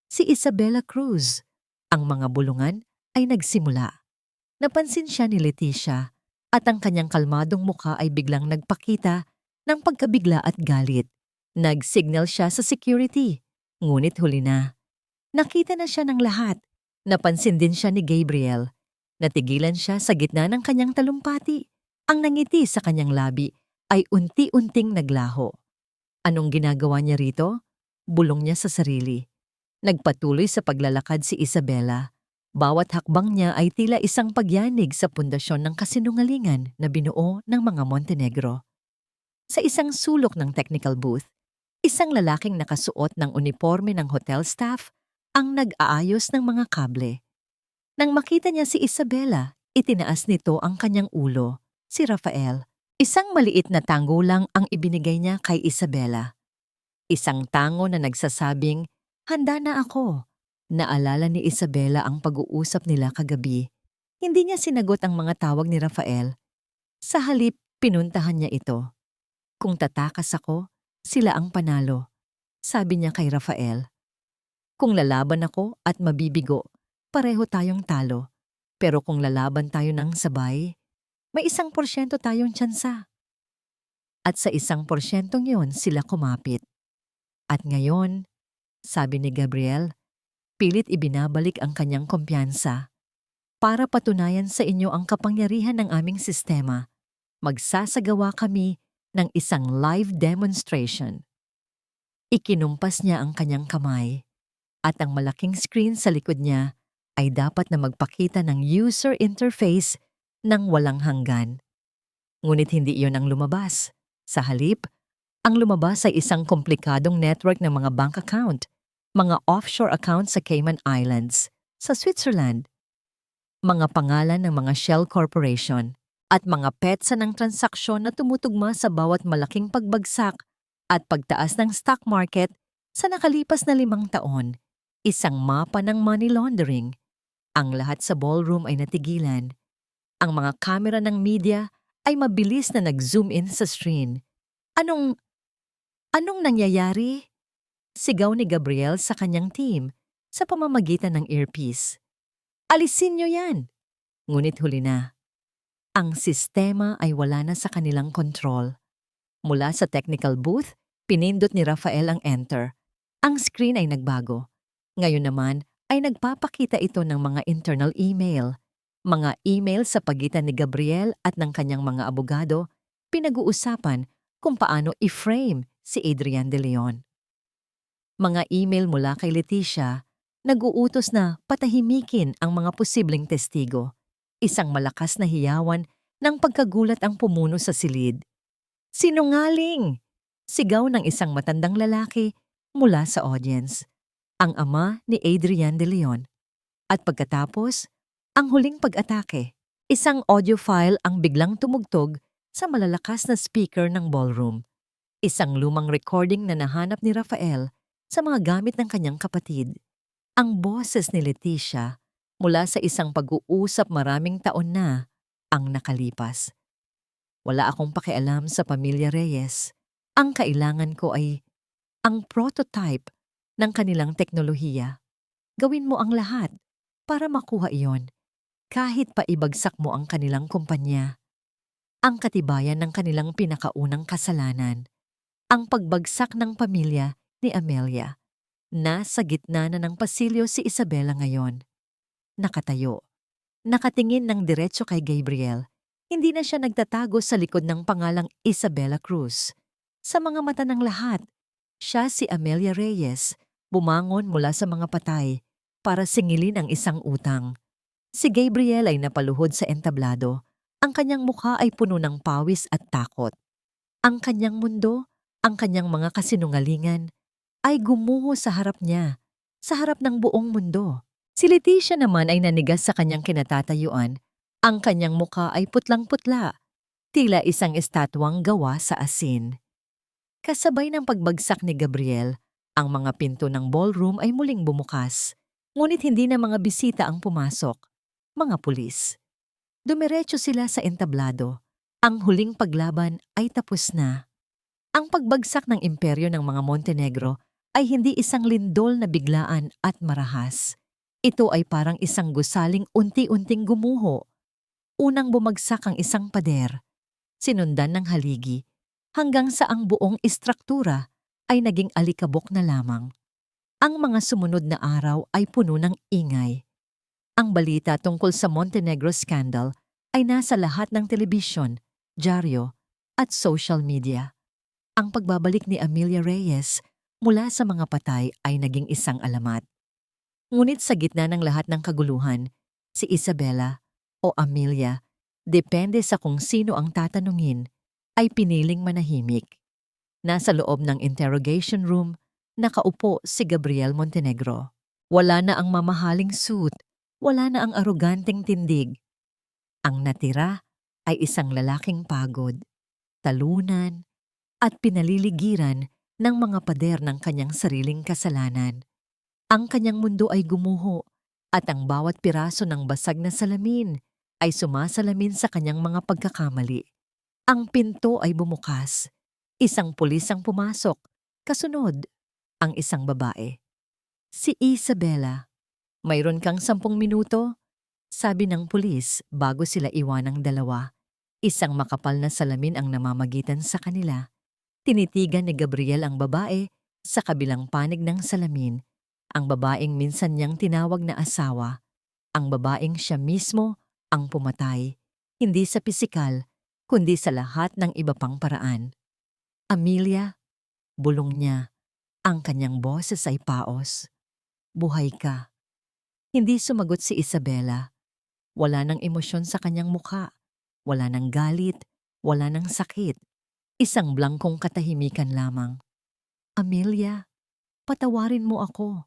Si Isabela Cruz. Ang mga bulungan ay nagsimula. Napansin siya ni Leticia at ang kanyang kalmadong mukha ay biglang nagpakita ng pagkabigla at galit. Nag-signal siya sa security, ngunit huli na. Nakita na siya ng lahat. Napansin din siya ni Gabriel. Natigilan siya sa gitna ng kanyang talumpati. Ang nangiti sa kanyang labi ay unti-unting naglaho. Anong ginagawa niya rito? Bulong niya sa sarili. Nagpatuloy sa paglalakad si Isabela. Bawat hakbang niya ay tila isang pagyanig sa pundasyon ng kasinungalingan na binuo ng mga Montenegro. Sa isang sulok ng technical booth, isang lalaking nakasuot ng uniforme ng hotel staff ang nag-aayos ng mga kable. Nang makita niya si Isabela, itinaas nito ang kanyang ulo. Si Rafael, isang maliit na tango lang ang ibinigay niya kay Isabela. Isang tango na nagsasabing, "Handa na ako." Naalala ni Isabela ang pag-uusap nila kagabi. Hindi niya sinagot ang mga tawag ni Rafael. Sa halip, pinuntahan niya ito. "Kung tatakas ako, sila ang panalo," sabi niya kay Rafael. "Kung lalaban ako at mabibigo, pareho tayong talo. Pero kung lalaban tayo ng sabay, may 1% tayong tsansa." At sa 1% yon sila kumapit. At ngayon, sabi ni Gabriel, pilit ibinabalik ang kanyang kumpiyansa. "Para patunayan sa inyo ang kapangyarihan ng aming sistema, magsasagawa kami ng isang live demonstration." Ikinumpas niya ang kanyang kamay, at ang malaking screen sa likod niya ay dapat na magpakita ng user interface ng walang hanggan. Ngunit hindi iyon ang lumabas. Sa halip, ang lumabas ay isang komplikadong network ng mga bank account, mga offshore accounts sa Cayman Islands, sa Switzerland, mga pangalan ng mga shell corporation, at mga petsa ng transaksyon na tumutugma sa bawat malaking pagbagsak at pagtaas ng stock market sa nakalipas na 5 taon. Isang mapa ng money laundering. Ang lahat sa ballroom ay natigilan. Ang mga kamera ng media ay mabilis na nag-zoom in sa screen. Anong nangyayari?" Sigaw ni Gabriel sa kanyang team sa pamamagitan ng earpiece. "Alisin niyo yan!" Ngunit huli na. Ang sistema ay wala na sa kanilang kontrol. Mula sa technical booth, pinindot ni Rafael ang enter. Ang screen ay nagbago. Ngayon naman ay nagpapakita ito ng mga internal email. Mga email sa pagitan ni Gabriel at ng kanyang mga abogado, pinag-uusapan kung paano i-frame si Adrian De Leon. Mga email mula kay Leticia, nag-uutos na patahimikin ang mga posibleng testigo. Isang malakas na hiyawan ng pagkagulat ang pumuno sa silid. "Sinungaling!" Sigaw ng isang matandang lalaki mula sa audience. Ang ama ni Adrian De Leon. At pagkatapos, ang huling pag-atake. Isang audio file ang biglang tumugtog sa malalakas na speaker ng ballroom. Isang lumang recording na nahanap ni Rafael sa mga gamit ng kanyang kapatid. Ang boses ni Leticia mula sa isang pag-uusap maraming taon na ang nakalipas. "Wala akong pakialam sa pamilya Reyes. Ang kailangan ko ay ang prototype ng kanilang teknolohiya. Gawin mo ang lahat para makuha iyon, kahit pa ibagsak mo ang kanilang kumpanya. Ang katibayan ng kanilang pinakaunang kasalanan, ang pagbagsak ng pamilya ni Amelia. Nasa gitna na ng pasilyo si Isabela ngayon. Nakatayo. Nakatingin ng diretso kay Gabriel. Hindi na siya nagtatago sa likod ng pangalang Isabela Cruz. Sa mga mata ng lahat, siya si Amelia Reyes, bumangon mula sa mga patay para singilin ang isang utang. Si Gabriel ay napaluhod sa entablado. Ang kanyang mukha ay puno ng pawis at takot. Ang kanyang mundo, ang kanyang mga kasinungalingan, ay gumuho sa harap niya, sa harap ng buong mundo. Si Leticia naman ay nanigas sa kanyang kinatatayuan. Ang kanyang muka ay putlang-putla, tila isang estatwang gawa sa asin. Kasabay ng pagbagsak ni Gabriel, ang mga pinto ng ballroom ay muling bumukas. Ngunit hindi na mga bisita ang pumasok, mga pulis. Dumiretso sila sa entablado. Ang huling paglaban ay tapos na. Ang pagbagsak ng imperyo ng mga Montenegro ay hindi isang lindol na biglaan at marahas. Ito ay parang isang gusaling unti-unting gumuho. Unang bumagsak ang isang pader, sinundan ng haligi, hanggang sa ang buong istruktura ay naging alikabok na lamang. Ang mga sumunod na araw ay puno ng ingay. Ang balita tungkol sa Montenegro scandal ay nasa lahat ng telebisyon, dyaryo, at social media. Ang pagbabalik ni Amelia Reyes mula sa mga patay ay naging isang alamat. Ngunit sa gitna ng lahat ng kaguluhan, si Isabela o Amelia, depende sa kung sino ang tatanungin, ay piniling manahimik. Nasa loob ng interrogation room, nakaupo si Gabriel Montenegro. Wala na ang mamahaling suit, wala na ang aroganteng tindig. Ang natira ay isang lalaking pagod, talunan, at pinaliligiran ng mga pader ng kanyang sariling kasalanan. Ang kanyang mundo ay gumuho at ang bawat piraso ng basag na salamin ay sumasalamin sa kanyang mga pagkakamali. Ang pinto ay bumukas. Isang pulis ang pumasok. Kasunod, ang isang babae. Si Isabela. Mayroon kang 10 minuto? Sabi ng pulis bago sila iwanang dalawa. Isang makapal na salamin ang namamagitan sa kanila. Tinitigan ni Gabriel ang babae sa kabilang panig ng salamin. Ang babaeng minsan niyang tinawag na asawa. Ang babaeng siya mismo ang pumatay. Hindi sa pisikal, kundi sa lahat ng iba pang paraan. Amelia, bulong niya. Ang kanyang boses ay paos. Buhay ka. Hindi sumagot si Isabela. Wala ng emosyon sa kanyang mukha. Wala ng galit. Wala ng sakit. Isang blangkong katahimikan lamang. Amelia, patawarin mo ako.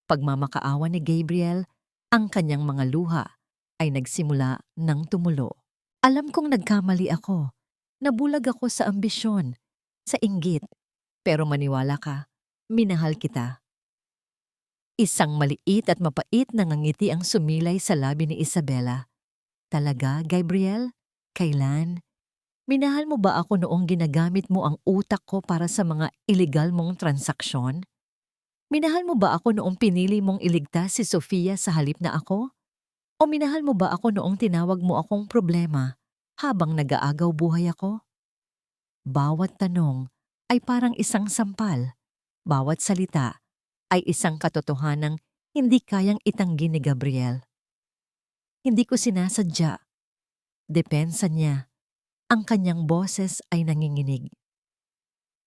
Pagmamakaawa ni Gabriel, ang kanyang mga luha ay nagsimula ng tumulo. Alam kong nagkamali ako. Nabulag ako sa ambisyon, sa inggit. Pero maniwala ka, minahal kita. Isang maliit at mapait na ngangiti ang sumilay sa labi ni Isabela. Talaga, Gabriel? Kailan? Minahal mo ba ako noong ginagamit mo ang utak ko para sa mga illegal mong transaksyon? Minahal mo ba ako noong pinili mong iligtas si Sofia sa halip na ako? O minahal mo ba ako noong tinawag mo akong problema habang nag-aagaw buhay ako? Bawat tanong ay parang isang sampal. Bawat salita ay isang katotohanang hindi kayang itanggi ni Gabriel. Hindi ko sinasadya. Depensa niya. Ang kanyang boses ay nanginginig.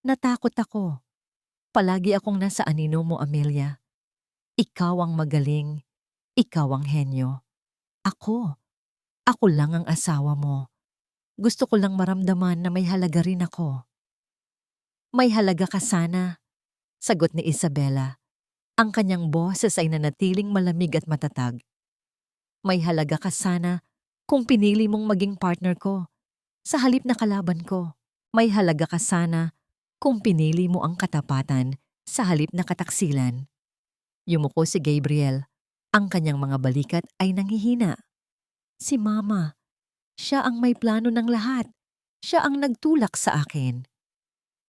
Natakot ako. Palagi akong nasa anino mo, Amelia. Ikaw ang magaling. Ikaw ang henyo. Ako. Ako lang ang asawa mo. Gusto ko lang maramdaman na may halaga rin ako. May halaga ka sana, sagot ni Isabela. Ang kanyang boses ay nanatiling malamig at matatag. May halaga ka sana kung pinili mong maging partner ko. Sa halip na kalaban ko, may halaga ka sana kung pinili mo ang katapatan sa halip na kataksilan. Yumuko si Gabriel. Ang kanyang mga balikat ay nanghihina. Si Mama, siya ang may plano ng lahat. Siya ang nagtulak sa akin.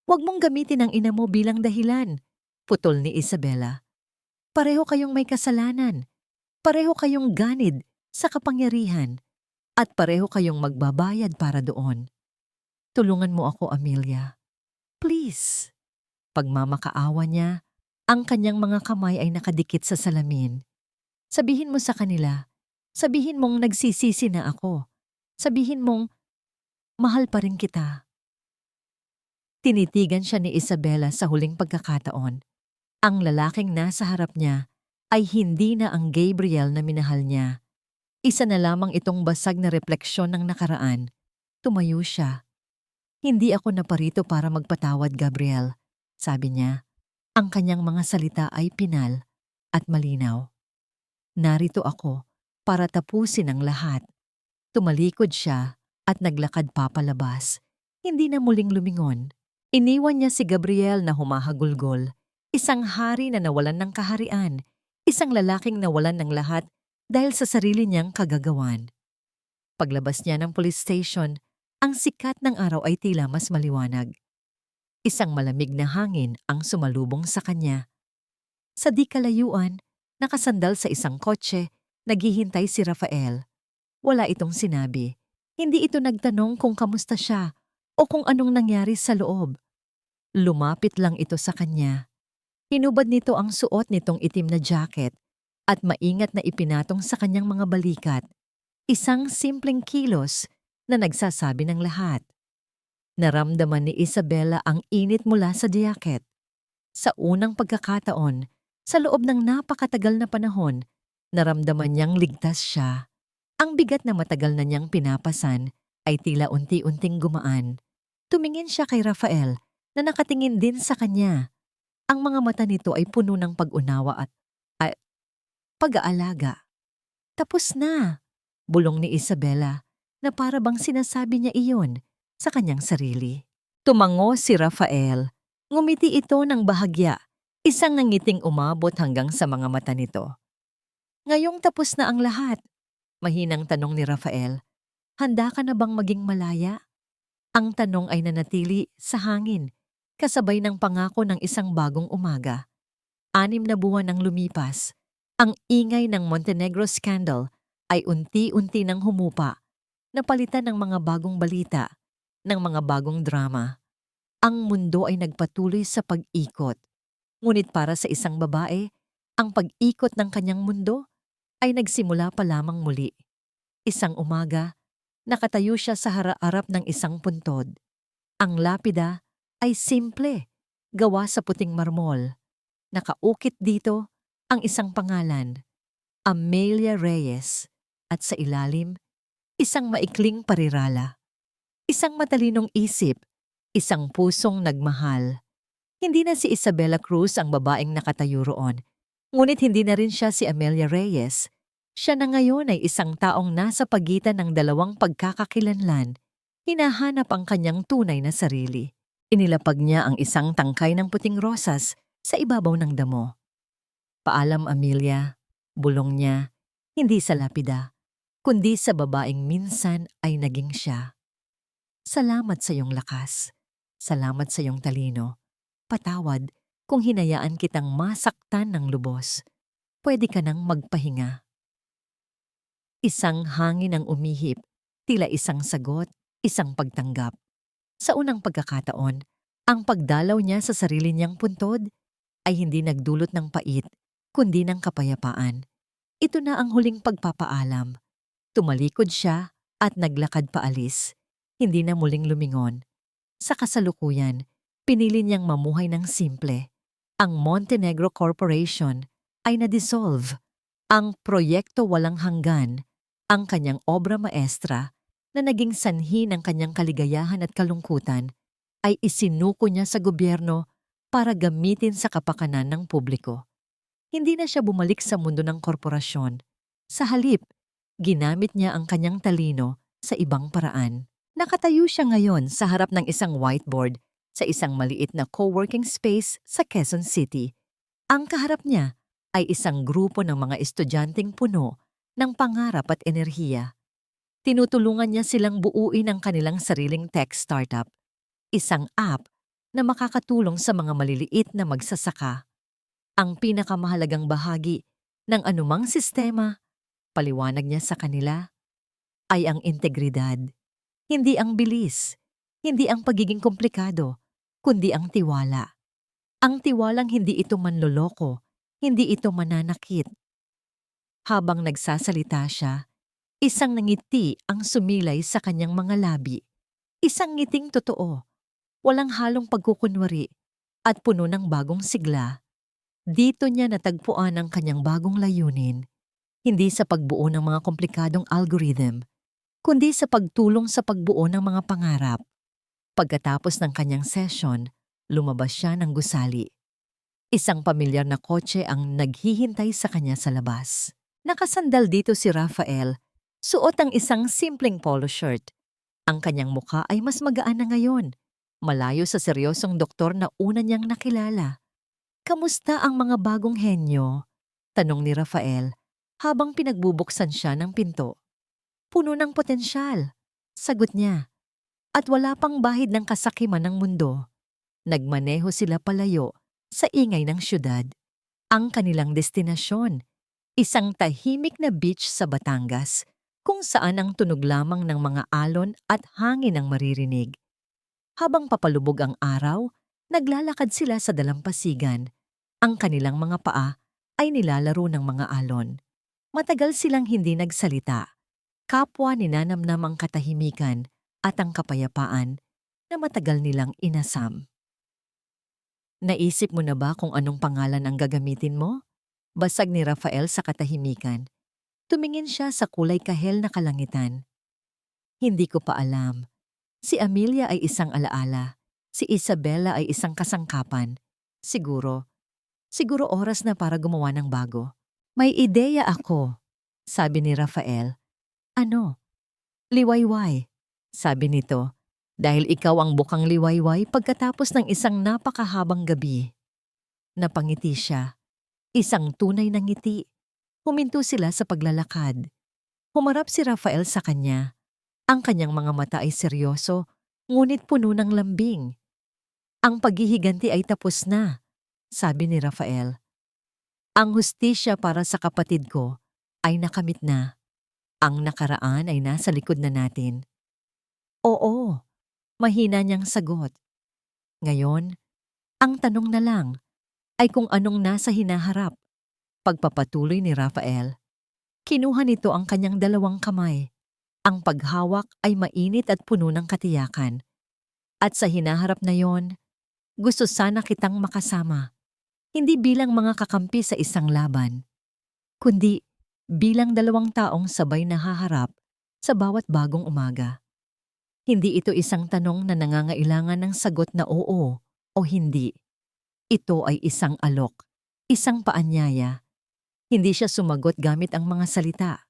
Huwag mong gamitin ang ina mo bilang dahilan, putol ni Isabela. Pareho kayong may kasalanan. Pareho kayong ganid sa kapangyarihan. At pareho kayong magbabayad para doon. Tulungan mo ako, Amelia. Please. Pagmamakaawa niya, ang kanyang mga kamay ay nakadikit sa salamin. Sabihin mo sa kanila, sabihin mong nagsisisi na ako. Sabihin mong, mahal pa rin kita. Tinitigan siya ni Isabela sa huling pagkakataon. Ang lalaking nasa harap niya ay hindi na ang Gabriel na minahal niya. Isa na lamang itong basag na refleksyon ng nakaraan. Tumayo siya. Hindi ako naparito para magpatawad, Gabriel, sabi niya. Ang kanyang mga salita ay pinal at malinaw. Narito ako para tapusin ang lahat. Tumalikod siya at naglakad papalabas. Hindi na muling lumingon. Iniwan niya si Gabriel na humahagulgol, isang hari na nawalan ng kaharian, isang lalaking nawalan ng lahat dahil sa sarili niyang kagagawan. Paglabas niya ng police station, ang sikat ng araw ay tila mas maliwanag. Isang malamig na hangin ang sumalubong sa kanya. Sa di kalayuan, nakasandal sa isang kotse, naghihintay si Rafael. Wala itong sinabi. Hindi ito nagtanong kung kamusta siya o kung anong nangyari sa loob. Lumapit lang ito sa kanya. Hinubad nito ang suot nitong itim na jacket at maingat na ipinatong sa kanyang mga balikat. Isang simpleng kilos na nagsasabi ng lahat. Naramdaman ni Isabela ang init mula sa jacket. Sa unang pagkakataon, sa loob ng napakatagal na panahon, naramdaman niyang ligtas siya. Ang bigat na matagal na niyang pinapasan ay tila unti-unting gumaan. Tumingin siya kay Rafael na nakatingin din sa kanya. Ang mga mata nito ay puno ng pag-unawa at pag-aalaga. Tapos na, bulong ni Isabela na para bang sinasabi niya iyon sa kanyang sarili. Tumango si Rafael. Ngumiti ito ng bahagya, isang nangiting umabot hanggang sa mga mata nito. Ngayong tapos na ang lahat, mahinang tanong ni Rafael, handa ka na bang maging malaya? Ang tanong ay nanatili sa hangin, kasabay ng pangako ng isang bagong umaga. 6 na buwan nang lumipas, ang ingay ng Montenegro scandal ay unti-unti nang humupa, napalitan ng mga bagong balita, ng mga bagong drama. Ang mundo ay nagpatuloy sa pag-ikot. Ngunit para sa isang babae, ang pag-ikot ng kanyang mundo ay nagsimula pa lamang muli. Isang umaga, nakatayo siya sa harap ng isang puntod. Ang lapida ay simple, gawa sa puting marmol. Nakaukit dito ang isang pangalan, Amelia Reyes, at sa ilalim, isang maikling parirala. Isang matalinong isip, isang pusong nagmahal. Hindi na si Isabela Cruz ang babaeng nakatayo roon, ngunit hindi na rin siya si Amelia Reyes. Siya na ngayon ay isang taong nasa pagitan ng dalawang pagkakakilanlan. Hinahanap ang kanyang tunay na sarili. Inilapag niya ang isang tangkay ng puting rosas sa ibabaw ng damo. Paalam, Amelia, bulong niya, hindi sa lapida, kundi sa babaeng minsan ay naging siya. Salamat sa iyong lakas. Salamat sa iyong talino. Patawad kung hinayaan kitang masaktan ng lubos. Pwede ka nang magpahinga. Isang hangin ang umihip, tila isang sagot, isang pagtanggap. Sa unang pagkakataon, ang pagdalaw niya sa sarili niyang puntod ay hindi nagdulot ng pait, kundi ng kapayapaan. Ito na ang huling pagpapaalam. Tumalikod siya at naglakad paalis. Hindi na muling lumingon. Sa kasalukuyan, pinili niyang mamuhay ng simple. Ang Montenegro Corporation ay na-dissolve. Ang proyekto walang hanggan, ang kanyang obra maestra na naging sanhi ng kanyang kaligayahan at kalungkutan, ay isinuko niya sa gobyerno para gamitin sa kapakanan ng publiko. Hindi na siya bumalik sa mundo ng korporasyon. Sa halip, ginamit niya ang kanyang talino sa ibang paraan. Nakatayo siya ngayon sa harap ng isang whiteboard sa isang maliit na co-working space sa Quezon City. Ang kaharap niya ay isang grupo ng mga estudyanteng puno ng pangarap at enerhiya. Tinutulungan niya silang buuin ang kanilang sariling tech startup, isang app na makakatulong sa mga maliliit na magsasaka. Ang pinakamahalagang bahagi ng anumang sistema, paliwanag niya sa kanila, ay ang integridad. Hindi ang bilis, hindi ang pagiging komplikado, kundi ang tiwala. Ang tiwalang hindi ito manloloko, hindi ito mananakit. Habang nagsasalita siya, isang ngiti ang sumilay sa kanyang mga labi. Isang ngiting totoo, walang halong pagkukunwari, at puno ng bagong sigla. Dito niya natagpuan ang kanyang bagong layunin, hindi sa pagbuo ng mga komplikadong algorithm, kundi sa pagtulong sa pagbuo ng mga pangarap. Pagkatapos ng kanyang session, lumabas siya ng gusali. Isang pamilyar na kotse ang naghihintay sa kanya sa labas. Nakasandal dito si Rafael, suot ang isang simpleng polo shirt. Ang kanyang mukha ay mas magaan na ngayon, malayo sa seryosong doktor na una niyang nakilala. Kamusta ang mga bagong henyo? Tanong ni Rafael habang pinagbubuksan siya ng pinto. Puno ng potensyal, sagot niya. At wala pang bahid ng kasakiman ng mundo. Nagmaneho sila palayo sa ingay ng syudad. Ang kanilang destinasyon, isang tahimik na beach sa Batangas kung saan ang tunog lamang ng mga alon at hangin ang maririnig. Habang papalubog ang araw, naglalakad sila sa dalampasigan. Ang kanilang mga paa ay nilalaro ng mga alon. Matagal silang hindi nagsalita. Kapwa ninanamnam ang katahimikan at ang kapayapaan na matagal nilang inasam. Naisip mo na ba kung anong pangalan ang gagamitin mo? Basag ni Rafael sa katahimikan. Tumingin siya sa kulay kahel na kalangitan. Hindi ko pa alam. Si Amelia ay isang alaala. Si Isabella ay isang kasangkapan. Siguro oras na para gumawa ng bago. May ideya ako, sabi ni Rafael. Ano? Liwayway, sabi nito. Dahil ikaw ang bukang liwayway pagkatapos ng isang napakahabang gabi. Napangiti siya. Isang tunay na ngiti. Huminto sila sa paglalakad. Humarap si Rafael sa kanya. Ang kanyang mga mata ay seryoso, ngunit puno ng lambing. Ang paghihiganti ay tapos na, sabi ni Rafael. Ang hustisya para sa kapatid ko ay nakamit na. Ang nakaraan ay nasa likod na natin. Oo, mahina niyang sagot. Ngayon, ang tanong na lang ay kung anong nasa hinaharap. Pagpapatuloy ni Rafael, kinuha nito ang kanyang dalawang kamay. Ang paghawak ay mainit at puno ng katiyakan. At sa hinaharap na yon, gusto sana kitang makasama. Hindi bilang mga kakampi sa isang laban, kundi bilang dalawang taong sabay nahaharap sa bawat bagong umaga. Hindi ito isang tanong na nangangailangan ng sagot na oo o hindi. Ito ay isang alok, isang paanyaya. Hindi siya sumagot gamit ang mga salita.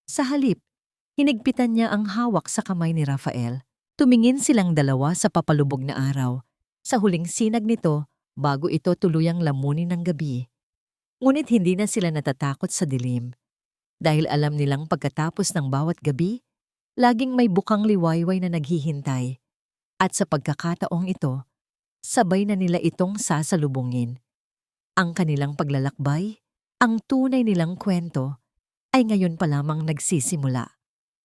Sa halip, hinigpitan niya ang hawak sa kamay ni Rafael. Tumingin silang dalawa sa papalubog na araw. Sa huling sinag nito, bago ito tuluyang lamunin ng gabi. Ngunit hindi na sila natatakot sa dilim. Dahil alam nilang pagkatapos ng bawat gabi, laging may bukang liwayway na naghihintay. At sa pagkakataong ito, sabay na nila itong sasalubungin. Ang kanilang paglalakbay, ang tunay nilang kwento, ay ngayon pa lamang nagsisimula.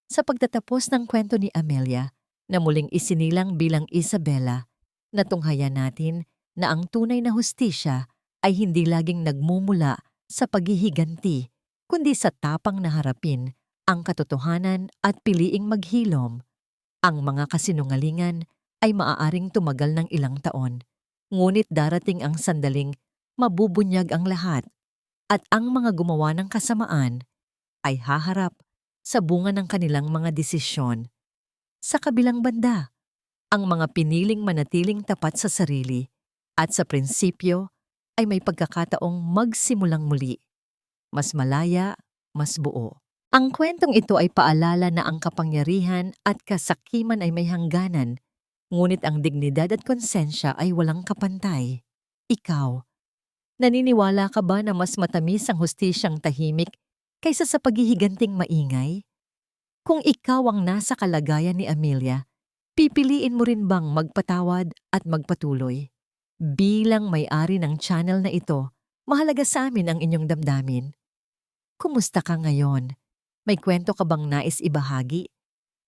Sa pagtatapos ng kwento ni Amelia, na muling isinilang bilang Isabella, natunghayan natin na ang tunay na hustisya ay hindi laging nagmumula sa paghihiganti, kundi sa tapang na harapin ang katotohanan at piliing maghilom. Ang mga kasinungalingan ay maaaring tumagal ng ilang taon, ngunit darating ang sandaling mabubunyag ang lahat at ang mga gumawa ng kasamaan ay haharap sa bunga ng kanilang mga desisyon. Sa kabilang banda, ang mga piniling manatiling tapat sa sarili at sa prinsipyo ay may pagkakataong magsimulang muli. Mas malaya, mas buo. Ang kwentong ito ay paalala na ang kapangyarihan at kasakiman ay may hangganan, ngunit ang dignidad at konsensya ay walang kapantay. Ikaw, naniniwala ka ba na mas matamis ang hustisyang tahimik kaysa sa paghihiganting maingay? Kung ikaw ang nasa kalagayan ni Amelia, pipiliin mo rin bang magpatawad at magpatuloy? Bilang may-ari ng channel na ito, mahalaga sa amin ang inyong damdamin. Kumusta ka ngayon? May kwento ka bang nais ibahagi?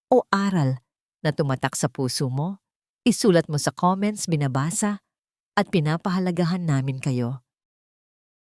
O aral na tumatak sa puso mo? Isulat mo sa comments, binabasa at pinapahalagahan namin kayo.